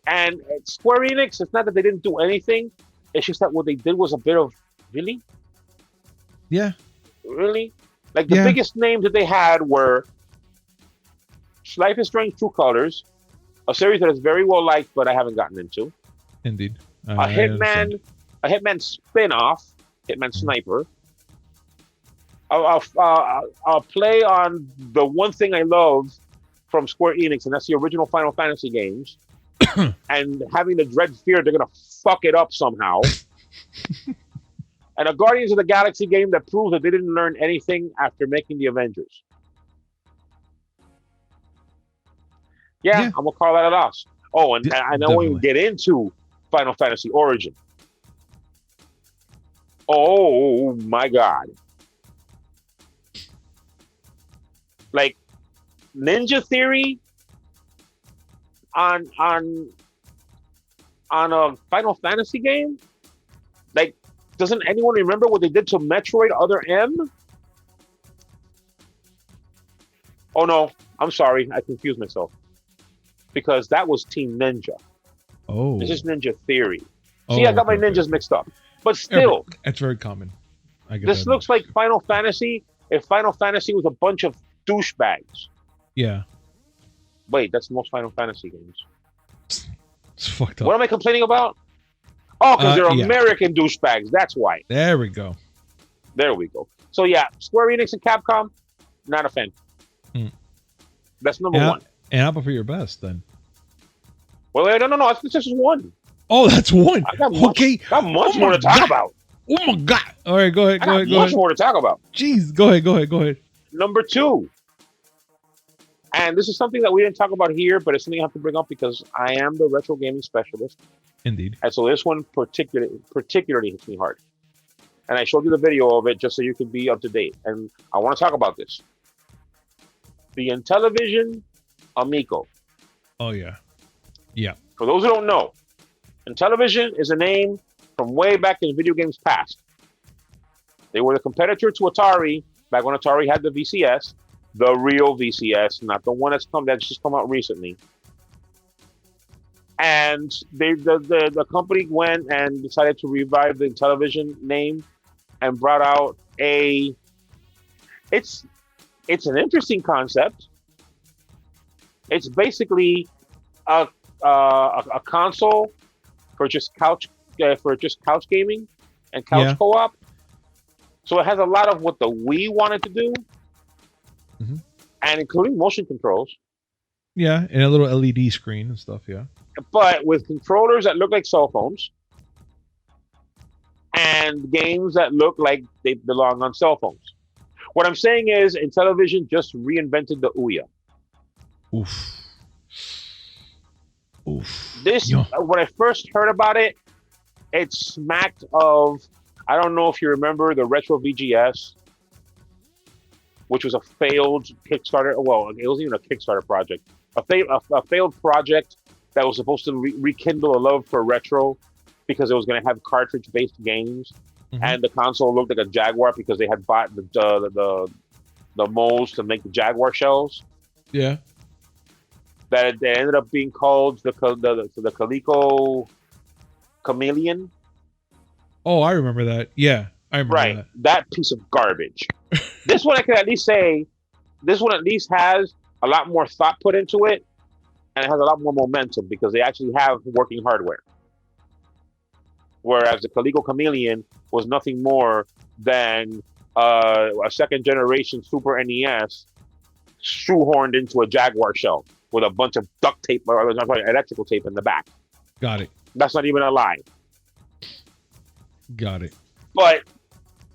and Square Enix. It's not that they didn't do anything; it's just that what they did was a bit of really, Yeah. like the Yeah. biggest names that they had were Life is Strange: True Colors, a series that is very well liked, but I haven't gotten into. Indeed. A I understand. Hitman, a Hitman spin-off, Hitman Mhm. Sniper. I'll play on the one thing I love from Square Enix, and that's the original Final Fantasy games. And having the dread fear they're gonna fuck it up somehow. And a Guardians of the Galaxy game that proves that they didn't learn anything after making the Avengers. Yeah, Yeah. I'm gonna call that a loss. Oh, and D- I don't even definitely. get into Final Fantasy Origin. Oh my god! Like Ninja Theory on a Final Fantasy game. Like, doesn't anyone remember what they did to Metroid Other M? Oh no, I'm sorry, I confused myself. Because that was Team Ninja. Oh. This is Ninja Theory. Oh, See, I got my okay, ninjas okay. mixed up. But still, It's very common. I get this that. looks like Final Fantasy if Final Fantasy was a bunch of douchebags. Yeah. Wait, that's most Final Fantasy games. It's fucked up. What am I complaining about? Oh, because they're Yeah. American douchebags. That's why. There we go. There we go. So yeah, Square Enix and Capcom, not a fan. Hmm. That's number Yeah. one. And how about for your best then? Well, no. That's just one. Oh, that's one. I got much, Okay. got much Oh more my to talk God. about. Oh my god. All right, go ahead. I Go got ahead. Go much ahead. more to talk about. Jeez. Go ahead. Go ahead. Go ahead. Number two, and this is something that we didn't talk about here, but it's something I have to bring up because I am the retro gaming specialist, Indeed. and so this one particularly hits me hard. And I showed you the video of it just so you can be up to date. And I want to talk about this. The Intellivision Amico. Oh yeah. Yeah. For those who don't know, Intellivision is a name from way back in video games past. They were the competitor to Atari back when Atari had the VCS, the real VCS, not the one that's just come out recently. And the company went and decided to revive the Intellivision name and brought out it's an interesting concept. It's basically a console for just couch gaming and couch co-op. So it has a lot of what the Wii wanted to do, Mhm. and including motion controls. Yeah, and a little LED screen and stuff. Yeah. but with controllers that look like cell phones and games that look like they belong on cell phones. What I'm saying is, Intellivision just reinvented the Ouya. Oof. Oof. This, Yo. when I first heard about it, it smacked of, I don't know if you remember the Retro VGS, which was a failed Kickstarter. Well, it wasn't even a Kickstarter project. A failed project that was supposed to rekindle a love for retro because it was going to have cartridge-based games, and the console looked like a Jaguar because they had bought the molds to make the Jaguar shells. Yeah. That they ended up being called the Coleco Chameleon. Oh, I remember that. Yeah, I remember Right, that. that piece of garbage. This one I can at least say, this one at least has a lot more thought put into it, and it has a lot more momentum because they actually have working hardware. Whereas the Coleco Chameleon was nothing more than a second generation Super NES shoehorned into a Jaguar shell with a bunch of duct tape, or electrical tape in the back. Got it. That's not even a lie. Got it. But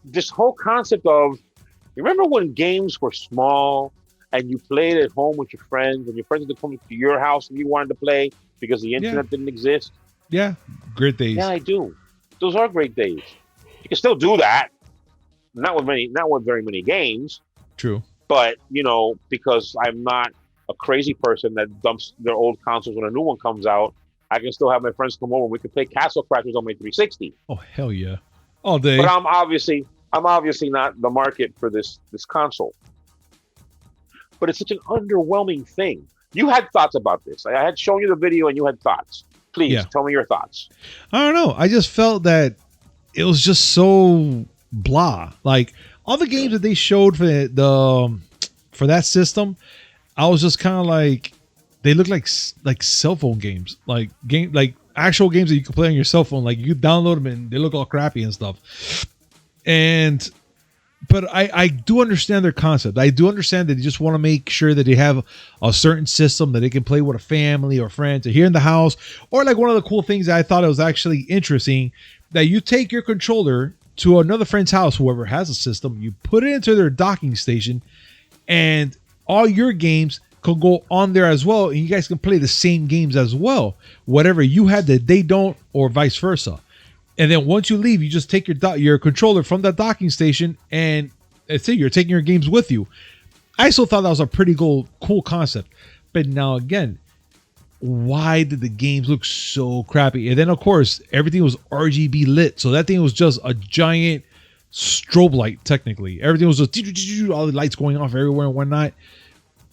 this whole concept of, remember when games were small and you played at home with your friends, and your friends would come to your house and you wanted to play because the internet didn't exist? Yeah, great days. Yeah, I do. Those are great days. You can still do that. Not with very many games. True. But, because I'm not a crazy person that dumps their old consoles when a new one comes out, I can still have my friends come over and we can play Castle Crashers on my 360. Oh, hell yeah. All day. But I'm obviously not the market for this console. But it's such an underwhelming thing. You had thoughts about this. I had shown you the video and you had thoughts. Please tell me your thoughts. I don't know. I just felt that it was just so blah. Like all the games that they showed for that system, I was just kind of like, they look like cell phone games, like actual games that you can play on your cell phone. Like you download them and they look all crappy and stuff. But I do understand their concept. I do understand that they just want to make sure that they have a certain system that they can play with a family or friends or here in the house. Or like one of the cool things that I thought it was actually interesting, that you take your controller to another friend's house, whoever has a system, you put it into their docking station, and all your games can go on there as well, and you guys can play the same games as well. Whatever you had that they don't, or vice versa. And then once you leave, you just take your controller from that docking station, and that's it. You're taking your games with you. I still thought that was a pretty cool concept. But now again, why did the games look so crappy? And then of course, everything was RGB lit. So that thing was just a giant strobe light, technically. Everything was just all the lights going off everywhere and whatnot.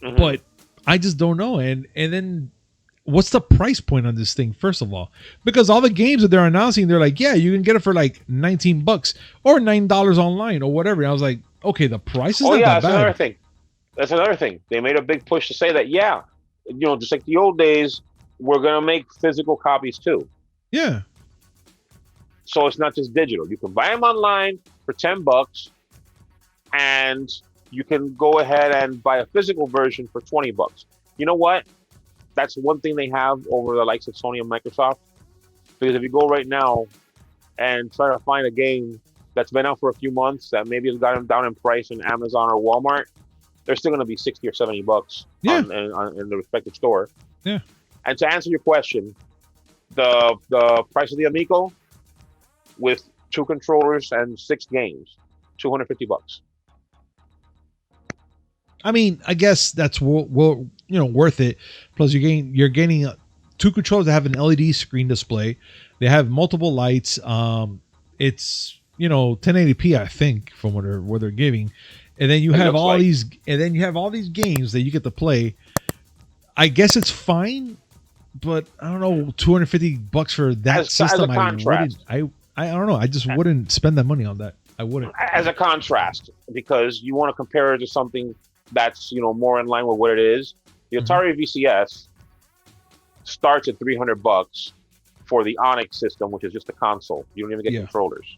Mm-hmm. But I just don't know. And then what's the price point on this thing, first of all? Because all the games that they're announcing, they're like, yeah, you can get it for like $19 or $9 online or whatever. And I was like, okay, the price is not that bad. That's another thing. They made a big push to say that, just like the old days, we're going to make physical copies too. Yeah. So it's not just digital. You can buy them online for $10 and you can go ahead and buy a physical version for $20. You know what? That's one thing they have over the likes of Sony and Microsoft. Because if you go right now and try to find a game that's been out for a few months that maybe has gotten down in price in Amazon or Walmart, they're still going to be $60 or $70 in the respective store. Yeah. And to answer your question, the price of the Amico with 2 controllers and 6 games, $250. I mean, I guess that's worth it. Plus, you're gaining 2 controllers that have an LED screen display. They have multiple lights. It's 1080p, I think, from what they're giving. And then you have all these games that you get to play. I guess it's fine, but I don't know, $250 for that system. As a contrast, I don't know. I just wouldn't spend that money on that. I wouldn't. As a contrast, because you want to compare it to something that's more in line with what it is. The Atari VCS starts at $300 for the Onyx system, which is just a console. You don't even get controllers.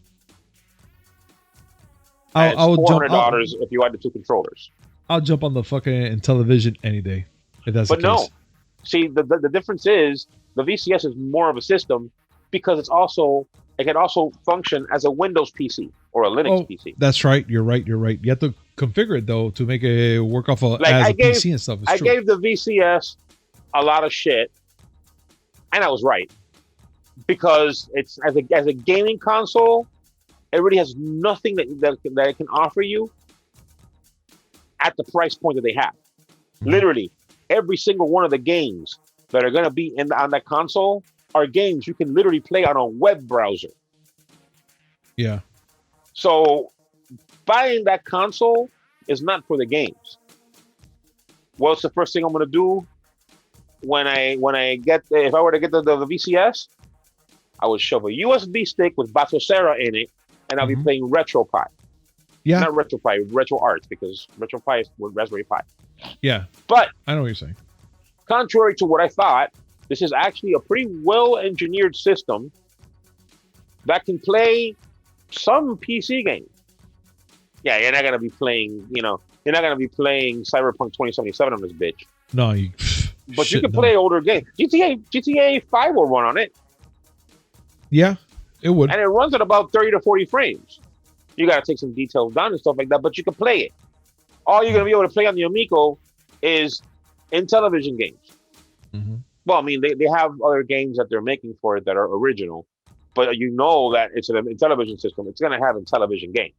I'll $400 if you add the 2 controllers. I'll jump on the fucking Intellivision any day. If that's the case. See, the difference is the VCS is more of a system because it can also function as a Windows PC or a Linux PC. That's right. You're right. You have to configure it though to make it work off Like as a PC and stuff. I gave the VCS a lot of shit, and I was right because it's as a gaming console, it really has nothing that it can offer you at the price point that they have. Mm-hmm. Literally, every single one of the games that are going to be on that console are games you can literally play on a web browser. Yeah. So buying that console is not for the games. What's the first thing I'm going to do when I get if I were to get the VCS? I would shove a USB stick with Batocera in it, and I'll be playing RetroPie. Yeah. Not RetroPie, RetroArch, because RetroPie is with Raspberry Pi. Yeah. But I know what you're saying. Contrary to what I thought, this is actually a pretty well-engineered system that can play some PC games. Yeah, you're not gonna be playing, Cyberpunk 2077 on this bitch. No, but you can play older games. GTA 5 will run on it. Yeah, it would. And it runs at about 30 to 40 frames. You got to take some details down and stuff like that, but you can play it. All you're going to be able to play on the Amico is in television games. Mm-hmm. Well, I mean, they have other games that they're making for it that are original, but you know that it's a television system. It's going to have in television games.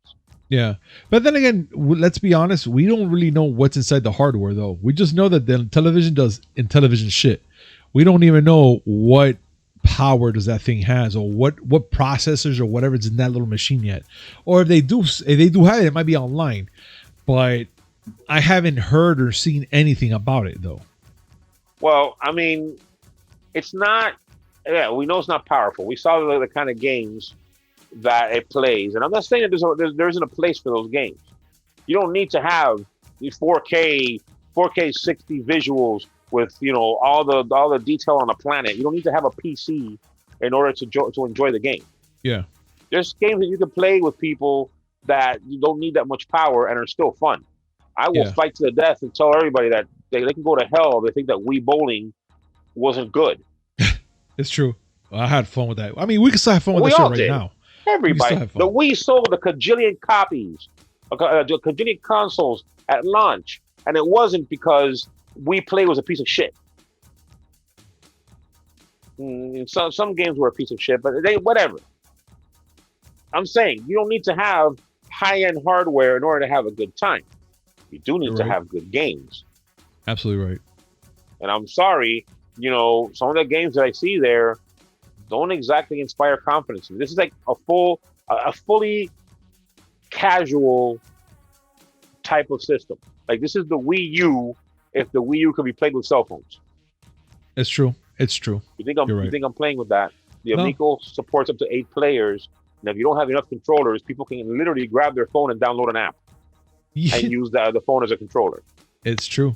Yeah. But then again, let's be honest. We don't really know what's inside the hardware, though. We just know that the television does in-television shit. We don't even know what power does that thing has, or what processors or whatever's in that little machine yet. Or if they do have it, it might be online. But I haven't heard or seen anything about it, though. Well, I mean, it's not... Yeah, we know it's not powerful. We saw the kind of games that it plays. And I'm not saying that there isn't a place for those games. You don't need to have these 4K 60 visuals with all the detail on the planet. You don't need to have a PC in order to enjoy the game. Yeah. There's games that you can play with people that you don't need that much power and are still fun. I will fight to the death and tell everybody that they can go to hell if they think that Wii Bowling wasn't good. It's true. I had fun with that. I mean, we can still have fun with that shit right now. Everybody. The Wii sold a cajillion copies, a cajillion consoles at launch, and it wasn't because Wii Play was a piece of shit. Some games were a piece of shit, but whatever. I'm saying you don't need to have high-end hardware in order to have a good time. You do need to have good games. Absolutely right. And I'm sorry, some of the games that I see there don't exactly inspire confidence. This is like a fully casual type of system. Like, this is the Wii U if the Wii U could be played with cell phones. It's true. It's true. You think I'm playing with that? The Amico supports up to 8 players, and if you don't have enough controllers, people can literally grab their phone and download an app and use the phone as a controller. It's true.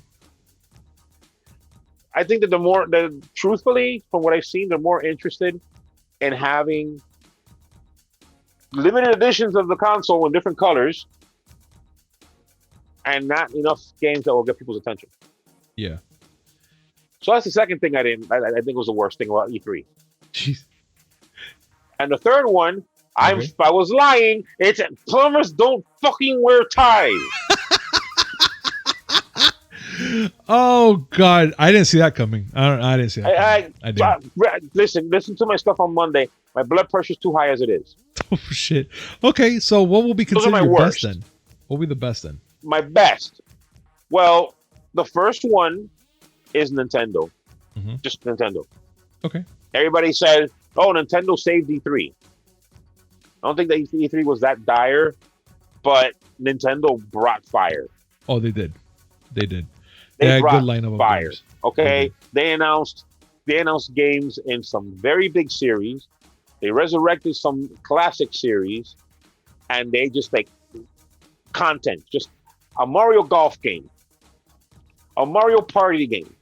I think that truthfully, from what I've seen, they're more interested in having limited editions of the console in different colors and not enough games that will get people's attention. Yeah. So that's the second thing I think was the worst thing about E3. Jeez. And the third one, I was lying. It's plumbers don't fucking wear ties. Oh God, I didn't see that coming. I didn't see that. I didn't. Listen to my stuff on Monday. My blood pressure's too high as it is. Oh shit. Okay, so what will be considered your best then? What will be the best then? My best. Well, the first one is Nintendo. Mm-hmm. Just Nintendo. Okay. Everybody says, "Oh, Nintendo saved E3." I don't think that E3 was that dire, but Nintendo brought fire. Oh, they did. They did. They had brought a good lineup of fire. games. Okay, they announced games in some very big series. They resurrected some classic series, and they just content. Just a Mario Golf game, a Mario Party game,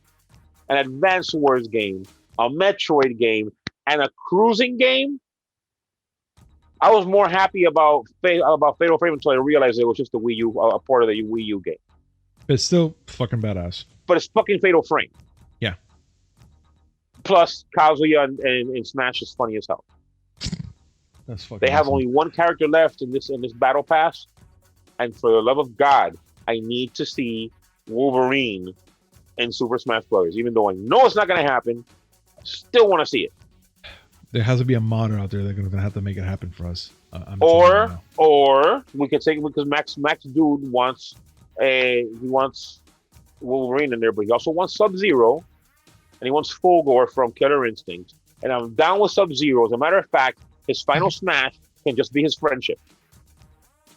an Advance Wars game, a Metroid game, and a cruising game. I was more happy about Fatal Frame until I realized it was just a Wii U, a part of the Wii U game. But it's still fucking badass. But it's fucking Fatal Frame. Yeah. Plus, Kazuya in Smash is funny as hell. That's fucking. They have awesome. only one character left in this battle pass, and for the love of God, I need to see Wolverine in Super Smash Bros. Even though I know it's not going to happen, I still want to see it. There has to be a modder out there that's going to have to make it happen for us. I'm telling you right now. Or we could take it because Max Dude wants Wolverine in there, but he also wants Sub-Zero, and he wants Fulgore from Killer Instinct. And I'm down with Sub-Zero. As a matter of fact, his final smash can just be his friendship.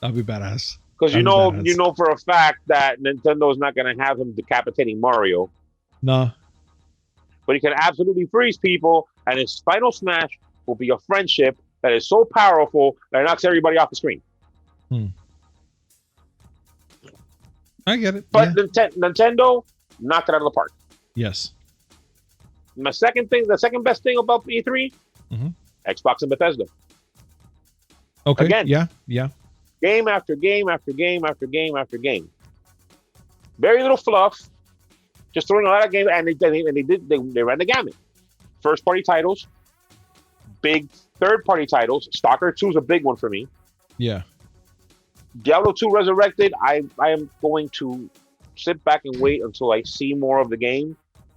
That'd be badass. Because you know for a fact that Nintendo is not going to have him decapitating Mario. Nah. But he can absolutely freeze people, and his final smash will be a friendship that is so powerful that it knocks everybody off the screen. I get it. But yeah. Nintendo knocked it out of the park. Yes. The second best thing about E3, Xbox and Bethesda. Okay. Again. Yeah. Game after game after game after game after game. Very little fluff. Just throwing a lot of games, and they ran the gamut. First party titles, big third party titles. Stalker 2 is a big one for me. Yeah. Diablo 2 Resurrected, I am going to sit back and wait until I see more of the game.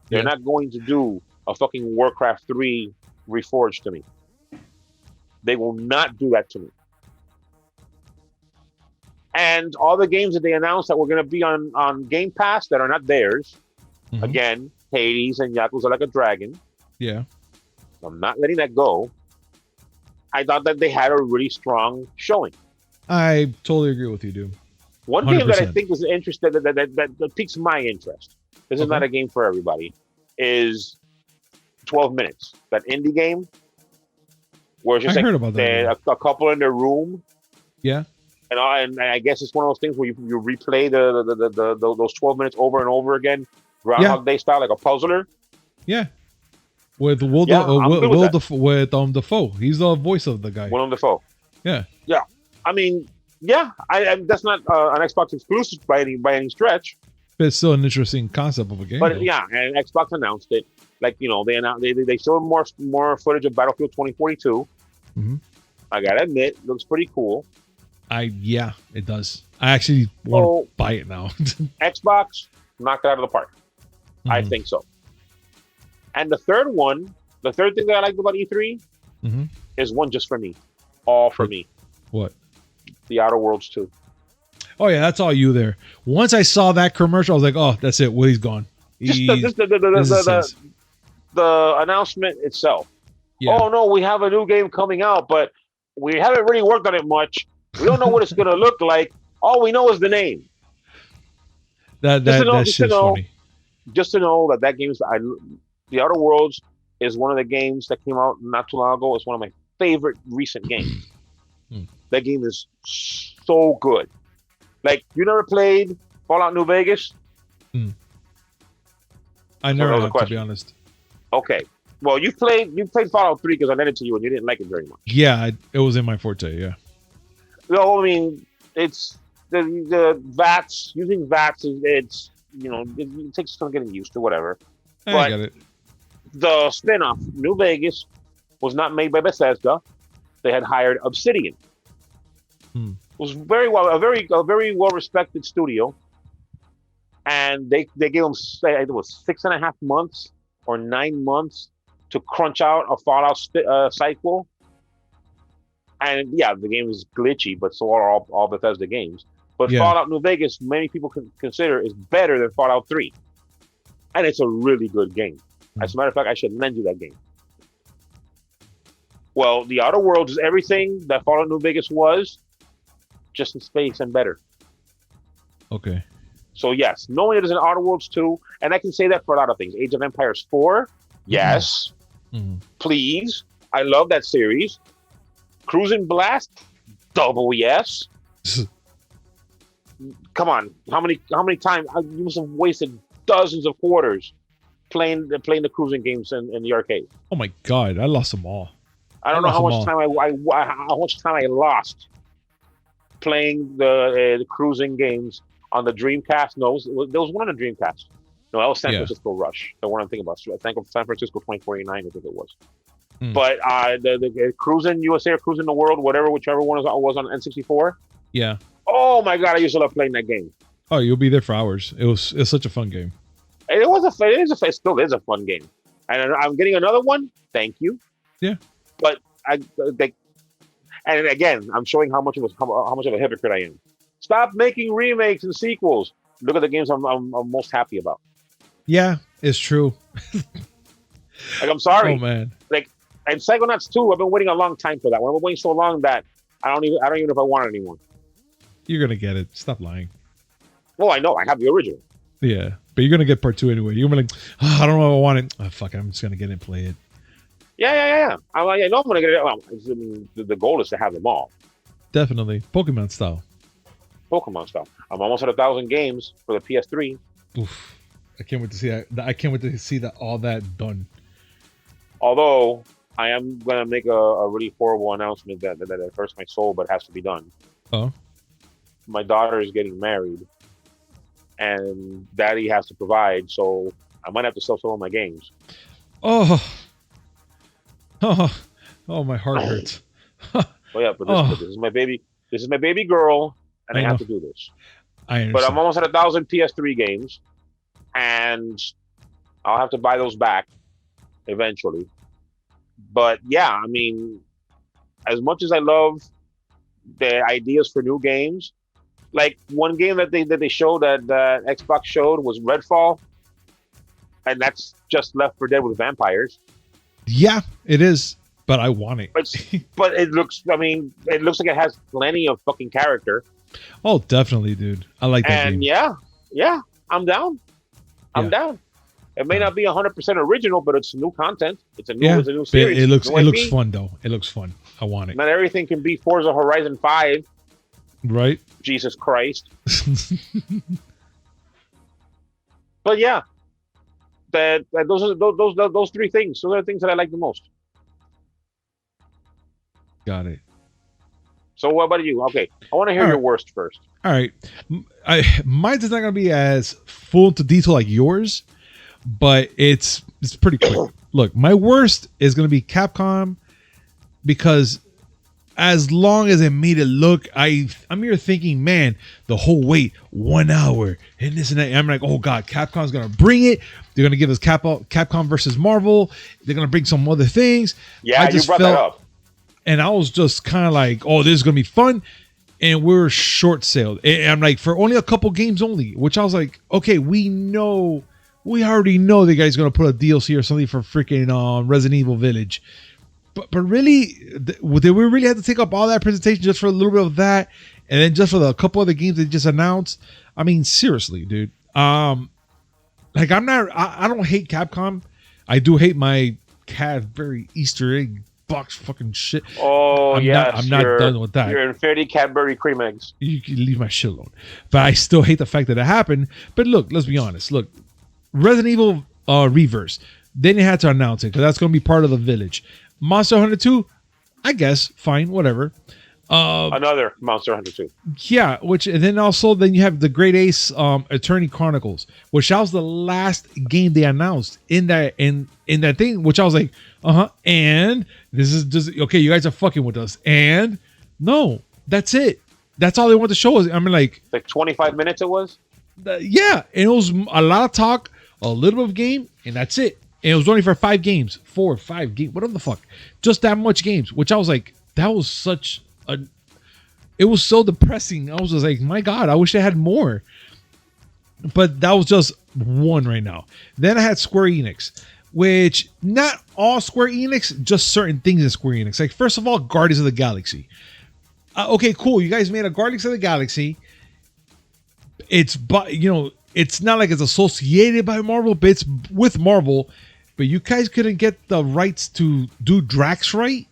They're not going to do a fucking Warcraft 3 Reforged to me. They will not do that to me. And all the games that they announced that were going to be on Game Pass that are not theirs, again, Hades and Yakuza Like a Dragon. Yeah. I'm not letting that go. I thought that they had a really strong showing. I totally agree with you, dude. One 100%. game that I think is interesting that piques my interest. This is not a game for everybody. Is 12 Minutes. That indie game where it's just I heard about that. a couple in their room. Yeah. And I guess it's one of those things where you replay those 12 minutes over and over again, Groundhog Day style, like a puzzler. Yeah. With Dafoe. He's the voice of the guy. Willem Dafoe. Yeah. Yeah. I mean, that's not an Xbox exclusive by any stretch. But it's still an interesting concept of a game. But though. yeah, and Xbox announced it. Like, they showed more footage of Battlefield 2042. I gotta admit, it looks pretty cool. It does. I actually want to buy it now. Xbox knocked it out of the park. I think so. And the third thing that I liked about E3 is one just for me. All for me. What? The Outer Worlds 2. Oh yeah, that's all you there. Once I saw that commercial, I was like, oh, that's it. Willie's gone. The announcement itself. Yeah. Oh no, we have a new game coming out, but we haven't really worked on it much. We don't know what it's going to look like. All we know is the name. That's just funny. Just to know that game is The Outer Worlds is one of the games that came out not too long ago. It's one of my favorite recent games. That game is so good. Like, you never played Fallout New Vegas? I never have, to be honest. Okay. Well, you played Fallout 3 because I lent it to you and you didn't like it very much. Yeah, it was in my forte, yeah. No, I mean, it's the VATS, using VATS, it takes some getting used to, whatever. I get it. The spin-off, New Vegas, was not made by Bethesda. They had hired Obsidian. It was a very well respected studio, and they gave them, I think it was 6.5 months or 9 months to crunch out a Fallout sequel. And yeah, the game is glitchy, but so are all Bethesda games. But Fallout New Vegas, many people consider is better than Fallout 3, and it's a really good game. As a matter of fact, I should lend you that game. Well, The Outer Worlds is everything that Fallout New Vegas was, just in space and better. Okay. So yes, knowing it is an Outer Worlds 2, and I can say that for a lot of things. Age of Empires 4, yes. Please. I love that series. Cruising Blast, double yes. Come on, how many times you must have wasted dozens of quarters playing the cruising games in the arcade. Oh my god, I lost them all. I don't know how much time I lost playing the cruising games on the Dreamcast. No, there was one on the Dreamcast. No, that was San Yeah. Francisco Rush. The one I'm thinking about. San Francisco 2049, I think it was. Hmm. But the Cruising USA or Cruising the World, whichever one was on N64. Yeah. Oh my God, I used to love playing that game. Oh, you'll be there for hours. It's such a fun game. It still is a fun game. And I'm getting another one. Thank you. Yeah. But and again, I'm showing how much of a hypocrite I am. Stop making remakes and sequels. Look at the games I'm most happy about. Yeah, it's true. Like, I'm sorry. Oh man. Like, and Psychonauts 2, I've been waiting a long time for that one. I've been waiting so long that I don't even know if I want it anymore. You're gonna get it. Stop lying. Well, I know I have the original. Yeah, but you're gonna get part 2 anyway. You're gonna be like, oh, I don't know if I want it. Oh, fuck it, I'm just gonna get it and play it. Yeah. I know I'm gonna get it. Well, I mean, the goal is to have them all. Definitely, Pokemon style. Pokemon stuff. I'm almost at 1,000 games for the PS3. Oof. I can't wait to see that. I can't wait to see that all that done. Although I am gonna make a really horrible announcement that hurts my soul, but has to be done. Oh. My daughter is getting married, and Daddy has to provide, so I might have to sell some of my games. Oh. Oh, my heart hurts. But yeah, but this is my baby. This is my baby girl, and I have to do this. I understand. But I'm almost at 1,000 PS3 games, and I'll have to buy those back eventually. But yeah, I mean, as much as I love the ideas for new games, like one game that they showed that Xbox showed was Redfall, and that's just Left 4 Dead with vampires. Yeah, it is, but I want it. But it looks, I mean, it looks like it has plenty of fucking character. Oh, definitely, dude. I like that And game. yeah, I'm down. I'm down. It may not be 100% original, but it's new content. It's a new series. It looks fun though. It looks fun. I want it. Not everything can be Forza Horizon 5. Right? Jesus Christ. But yeah, those three things. Those are the things that I like the most. Got it. So what about you? Okay, I want to hear your worst first. All right. Mine's not going to be as full into detail like yours, but it's pretty quick. Look, my worst is going to be Capcom, because as long as it made it look, I'm here thinking, man, the whole wait, 1 hour and this and that. And I'm like, oh God, Capcom's going to bring it. They're going to give us Capcom versus Marvel. They're going to bring some other things. Yeah, you brought that up. And I was just kind of like, oh, this is going to be fun. And we're short sailed. And I'm like, for only a couple games only, which I was like, okay, we already know the guy's going to put a DLC or something for freaking Resident Evil Village. But really, did we really have to take up all that presentation just for a little bit of that? And then just for the couple other games they just announced? I mean, seriously, dude. Like, I don't hate Capcom. I do hate my Cadbury Easter egg box fucking shit. Oh, I'm not done with that. Your Infinity Cadbury cream eggs. You can leave my shit alone. But I still hate the fact that it happened. But look, let's be honest. Look, Resident Evil Reverse. Then they had to announce it because that's going to be part of the Village. Monster Hunter 2, I guess, fine, whatever. Another Monster Hunter 2. Yeah, and then you have the Great Ace Attorney Chronicles, which that was the last game they announced in that thing, which I was like, and this is just okay, you guys are fucking with us. And no, that's it. That's all they want to show us. I mean, like 25 minutes it was? Yeah, and it was a lot of talk, a little bit of game, and that's it. And it was only for 5 games, 4 or 5 games, whatever the fuck. Just that much games, which I was like, that was it was so depressing. I was just like, my God, I wish I had more. But that was just one right now. Then I had Square Enix, which not all Square Enix, just certain things in Square Enix. Like, first of all, Guardians of the Galaxy. Okay, cool. You guys made a Guardians of the Galaxy. It's not like it's associated by Marvel, but it's with Marvel. But you guys couldn't get the rights to do Drax right?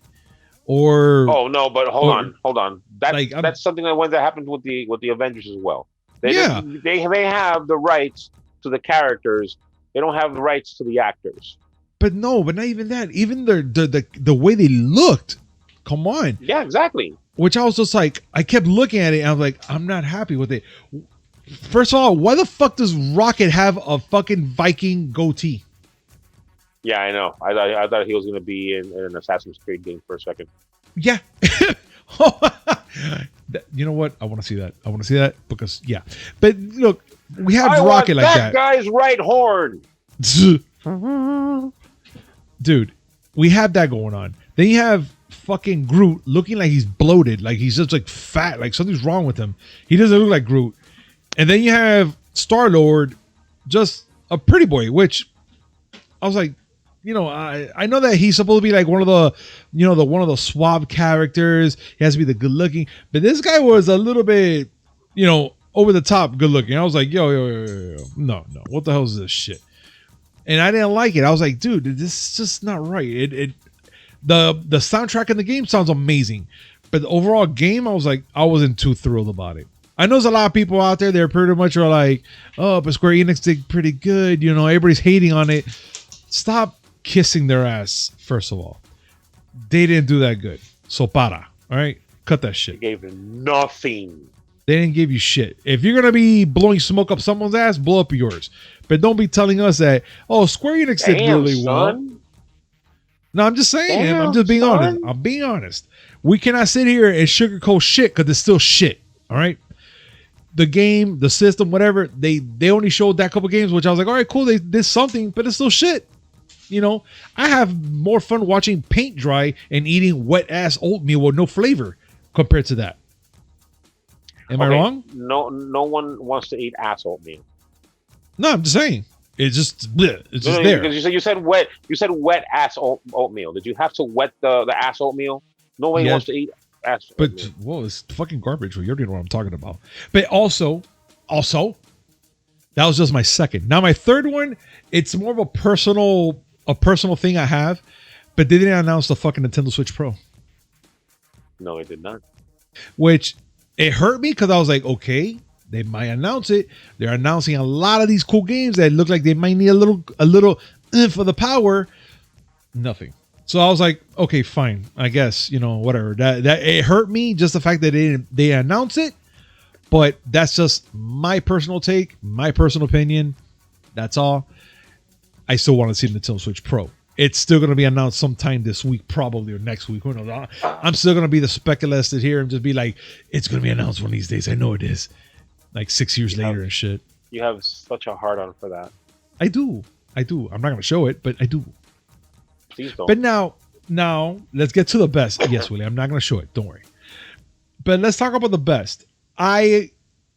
Or oh no, but hold on. That's something that happened with the Avengers as well. They have the rights to the characters. They don't have the rights to the actors. But not even that. Even the way they looked. Come on. Yeah, exactly. Which I was just like, I kept looking at it and I was like, I'm not happy with it. First of all, why the fuck does Rocket have a fucking Viking goatee? Yeah, I know. I thought he was going to be in an Assassin's Creed game for a second. Yeah. You know what? I want to see that. I want to see that because, yeah. But look, we have Rocket like that. That guy's right horn. Dude, we have that going on. Then you have fucking Groot looking like he's bloated, like he's just like fat, like something's wrong with him. He doesn't look like Groot. And then you have Star-Lord, just a pretty boy, which I was like, you know, I know that he's supposed to be like one of the, you know, one of the suave characters. He has to be the good looking, but this guy was a little bit, you know, over the top good looking. I was like, yo, no, what the hell is this shit? And I didn't like it. I was like, dude, this is just not right. The soundtrack in the game sounds amazing, but the overall game, I was like, I wasn't too thrilled about it. I know there's a lot of people out there. They're pretty much are like, oh, but Square Enix did pretty good. You know, everybody's hating on it. Stop kissing their ass. First of all, they didn't do that good. So para, all right, cut that shit. They gave him nothing. They didn't give you shit. If you're gonna be blowing smoke up someone's ass, blow up yours. But don't be telling us that, oh, Square Enix did really well. No, I'm just saying. Damn, I'm just being son. honest. I'm being honest. We cannot sit here and sugarcoat shit because it's still shit. All right. The game, the system, whatever, they only showed that couple games, which I was like, all right, cool, they did something, but it's still shit. You know, I have more fun watching paint dry and eating wet ass oatmeal with no flavor compared to that. Am I wrong? No one wants to eat ass oatmeal. No, I'm just saying. It's just bleh, it's just No, there. Because you said wet. You said wet ass oatmeal. Did you have to wet the ass oatmeal? Nobody wants to eat ass. But oatmeal. whoa, it's fucking garbage. You already know what I'm talking about. But also, that was just my second. Now my third one, it's more of a personal thing I have, but they didn't announce the fucking Nintendo Switch Pro. No, it did not. Which it hurt me because I was like, okay, they might announce it. They're announcing a lot of these cool games that look like they might need a little for the power. Nothing. So I was like, okay, fine. I guess, you know, whatever. That it hurt me just the fact that they announce it, but that's just my personal take, my personal opinion. That's all. I still want to see the Nintendo Switch Pro. It's still going to be announced sometime this week, probably, or next week. Who knows? I'm still going to be the speculist here and just be like, it's going to be announced one of these days. I know it is. Like 6 years later and shit. You have such a hard on for that. I do. I'm not going to show it, but I do. Please don't. But now let's get to the best. Yes, Willie, I'm not going to show it. Don't worry. But let's talk about the best. I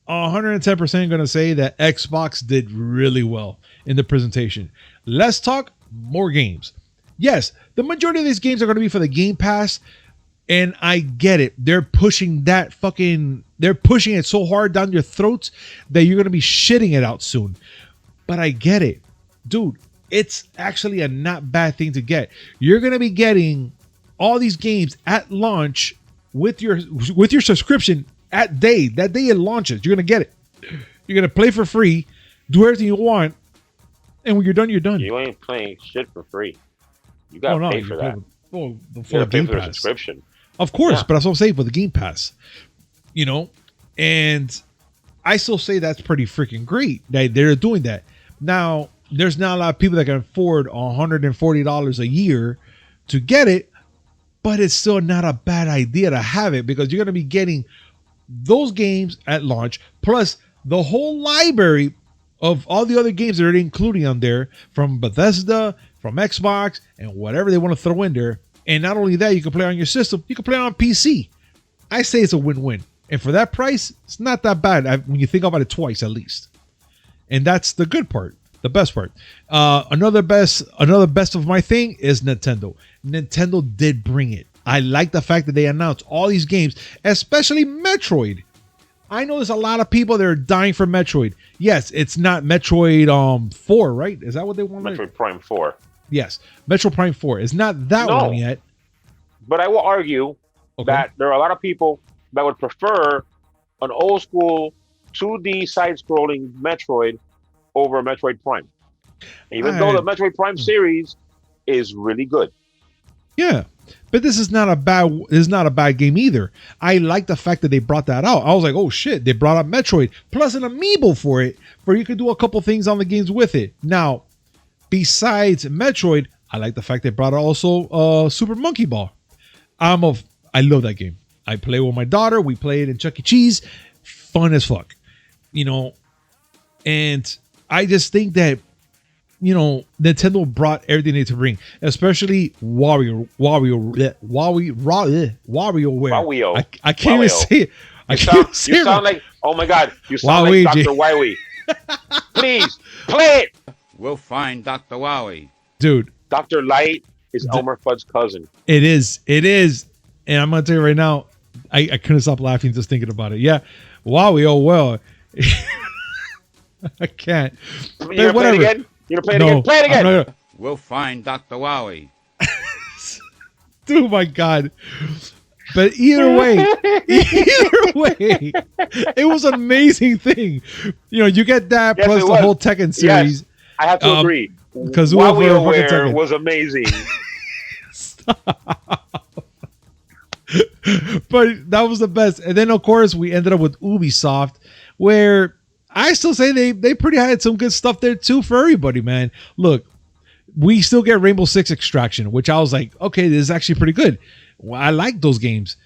110% going to say that Xbox did really well in the presentation. Let's talk more games. Yes, the majority of these games are going to be for the Game Pass, and I get it. They're pushing it so hard down your throats that you're going to be shitting it out soon. But I get it. Dude, it's actually a not bad thing to get. You're going to be getting all these games at launch with your subscription that day it launches. You're going to get it. You're going to play for free, do everything you want, and when you're done, you're done. You ain't playing shit for free. You got to pay for that. For you Game pay for Pass. a subscription. Of course, but that's what I'm saying for the Game Pass. You know, and I still say that's pretty freaking great that they're doing that. Now, there's not a lot of people that can afford $140 a year to get it, but it's still not a bad idea to have it because you're going to be getting those games at launch, plus the whole library of all the other games that are including on there from Bethesda, from Xbox, and whatever they want to throw in there. And not only that, you can play on your system, you can play on PC. I say it's a win-win. And for that price, it's not that bad when you think about it twice at least. And that's the good part, the best part. Another best of my thing is Nintendo. Nintendo did bring it. I like the fact that they announced all these games, especially Metroid. I know there's a lot of people that are dying for Metroid. Yes, it's not Metroid 4, right? Is that what they want? Metroid Prime 4. Yes, Metroid Prime 4. It's not that one yet. But I will argue that there are a lot of people that would prefer an old school 2D side-scrolling Metroid over Metroid Prime. Even though the Metroid Prime series is really good. Yeah, But this is not a bad game either. I like the fact that they brought that out. I was like, oh shit, they brought out Metroid plus an amiibo for it, where you could do a couple things on the games with it. Now, besides Metroid, I like the fact they brought out also Super Monkey Ball. I love that game. I play with my daughter. We play it in Chuck E. Cheese. Fun as fuck. And I just think that, Nintendo brought everything they need to bring, especially WarioWare. I can't even say it. You sound like, oh my God, you sound like Dr. Wily. Please, play it. We'll find Dr. Wowie. Dude. Dr. Light is Elmer Fudd's cousin. It is. And I'm going to tell you right now, I couldn't stop laughing just thinking about it. Yeah. Wowie, oh well. I can't. You gonna play it again? You gonna play it again? Play it again. We'll find Dr. Wowie. Dude, my God. But either way, it was an amazing thing. You get that plus the whole Tekken series. Yes, I have to agree. Because WarioWare was amazing. But that was the best. And then, of course, we ended up with Ubisoft, where I still say they pretty had some good stuff there, too, for everybody, man. Look, we still get Rainbow Six Extraction, which I was like, okay, this is actually pretty good. Well, I like those games.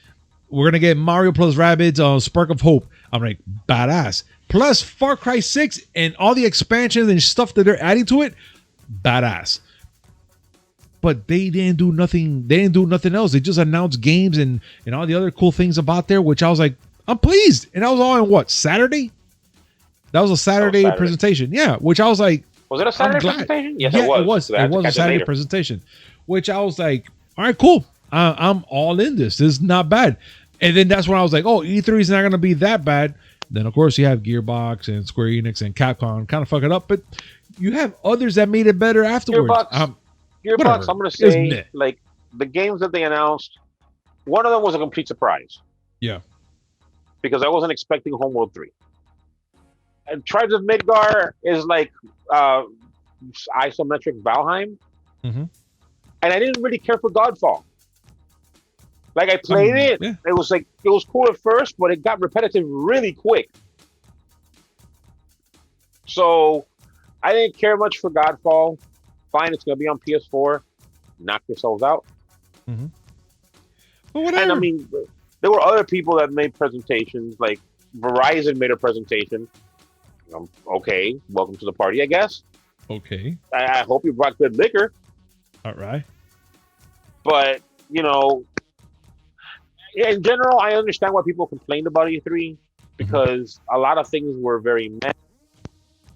We're going to get Mario plus Rabbids Spark of Hope. I'm like, badass. Plus Far Cry 6 and all the expansions and stuff that they're adding to it, badass. But they didn't do nothing. They didn't do nothing else. They just announced games and all the other cool things about there, which I was like, I'm pleased. And that was all on what, Saturday? That was a Saturday presentation. Yeah, which I was like, was it a Saturday presentation? Yes, yeah, it was. It was a Saturday presentation, which I was like, all right, cool. I'm all in this. This is not bad. And then that's when I was like, oh, E3 is not going to be that bad. Then, of course, you have Gearbox and Square Enix and Capcom kind of fuck it up. But you have others that made it better afterwards. Gearbox, I'm going to say, like, the games that they announced, one of them was a complete surprise. Yeah. Because I wasn't expecting Homeworld 3. And Tribes of Midgar is like isometric Valheim. Mm-hmm. And I didn't really care for Godfall. Like, I played it. Yeah. It was cool at first, but it got repetitive really quick. So I didn't care much for Godfall. Fine, it's going to be on PS4. Knock yourselves out. Mm-hmm. But whatever. And I mean, there were other people that made presentations. Like Verizon made a presentation. Okay, welcome to the party, I guess. Okay. I hope you brought good liquor. All right. But, in general, I understand why people complained about E3 because a lot of things were very meh.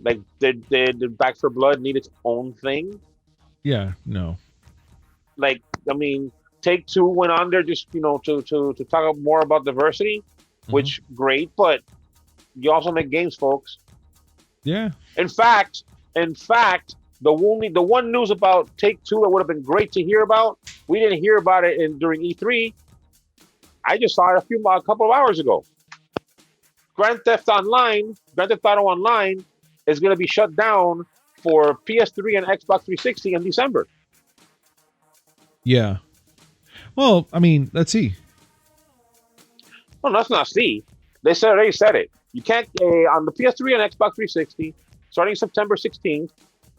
Like, did Back 4 Blood need its own thing? Yeah, no. Like, I mean, Take-Two went on there just, to talk more about diversity, which, great, but you also make games, folks. Yeah. In fact, the one news about Take-Two that would have been great to hear about, we didn't hear about it during E3. I just saw it a couple of hours ago. Grand Theft Auto Online is going to be shut down for PS3 and Xbox 360 in December. Yeah. Well, I mean, let's see. Well, let's not see. They already said it. You can't, on the PS3 and Xbox 360, starting September 16th,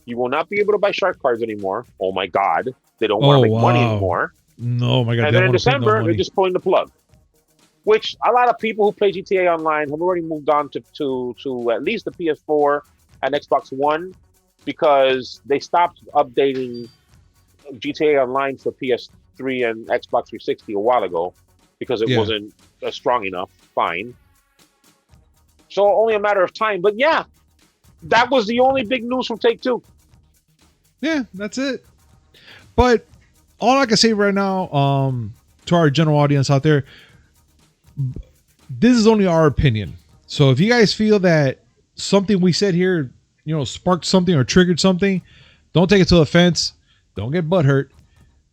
you will not be able to buy shark cards anymore. Oh my God. They don't want to make money anymore. No, my God. And then in December, they're just pulling the plug. Which a lot of people who play GTA Online have already moved on to at least the PS4 and Xbox One because they stopped updating GTA Online for PS3 and Xbox 360 a while ago because it wasn't strong enough. Fine. So only a matter of time. But yeah, that was the only big news from Take-Two. Yeah, that's it. But all I can say right now, to our general audience out there, this is only our opinion. So if you guys feel that something we said here, sparked something or triggered something, don't take it to offense. Don't get butthurt.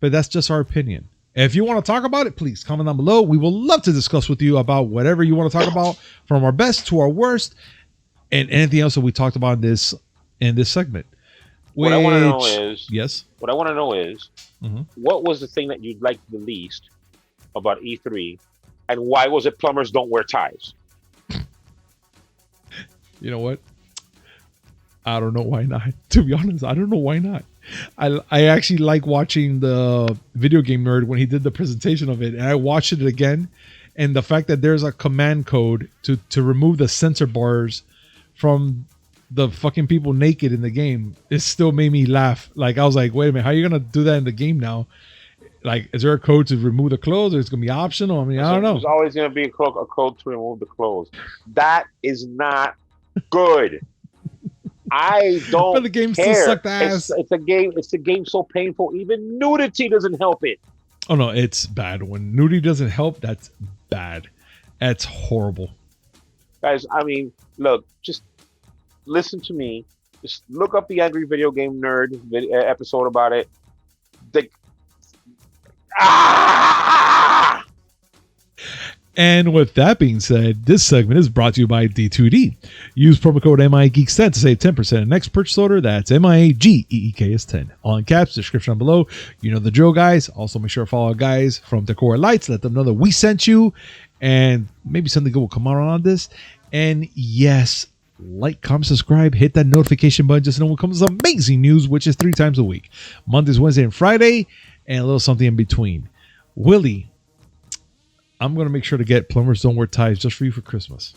But that's just our opinion. And if you want to talk about it, please comment down below. We will love to discuss with you about whatever you want to talk about, from our best to our worst, and anything else that we talked about in this segment. What I want to know is, yes. what I want to know is, Mhm. what was the thing that you liked the least about E3, and why was it plumbers don't wear ties? You know what? I don't know why not. To be honest, I don't know why not. I actually like watching the Video Game Nerd when he did the presentation of it, and I watched it again. And the fact that there's a command code to remove the sensor bars from the fucking people naked in the game, it still made me laugh. Like, I was like, wait a minute, how are you gonna do that in the game now? Like, is there a code to remove the clothes, or it's gonna be optional? I mean, I don't know. There's always going to be a code to remove the clothes. That is not good. I don't But the game care. still sucked ass. It's a game. It's a game so painful. Even nudity doesn't help it. Oh no, it's bad. When nudity doesn't help, that's bad. That's horrible. Guys, I mean, look, just listen to me. Just look up the Angry Video Game Nerd episode about it. Ah! And with that being said, this segment is brought to you by D2D. Use promo code MIGeeks10 to save 10% on next purchase order. That's MIGEEKS10. All in caps, description down below. You know the drill, guys. Also, make sure to follow our guys from Decora Lights. Let them know that we sent you. And maybe something good will come out on this. And yes, like, comment, subscribe, hit that notification button just to know when comes amazing news, which is 3 times a week. Mondays, Wednesday, and Friday, and a little something in between. Willie, I'm going to make sure to get Plumbers Don't Wear Ties just for you for Christmas.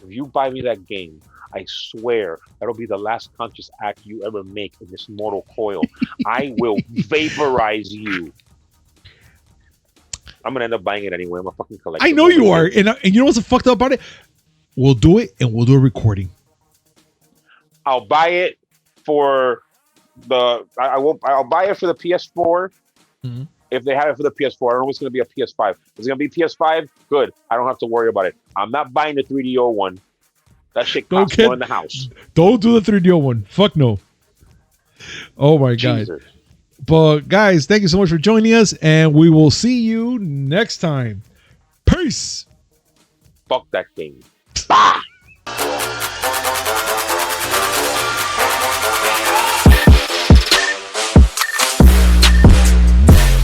If you buy me that game, I swear that'll be the last conscious act you ever make in this mortal coil. I will vaporize you. I'm going to end up buying it anyway. I'm a fucking collector. I know you are. And you know what's the fucked up about it? We'll do it, and we'll do a recording. I'll buy it for the... I'll buy it for the PS4. Mm-hmm. If they have it for the PS4, I don't know if it's going to be a PS5. If it's going to be PS5, good. I don't have to worry about it. I'm not buying the 3DO one. That shit costs more in the house. Don't do the 3DO one. Fuck no. Oh my God. But guys, thank you so much for joining us, and we will see you next time. Peace. Fuck that game.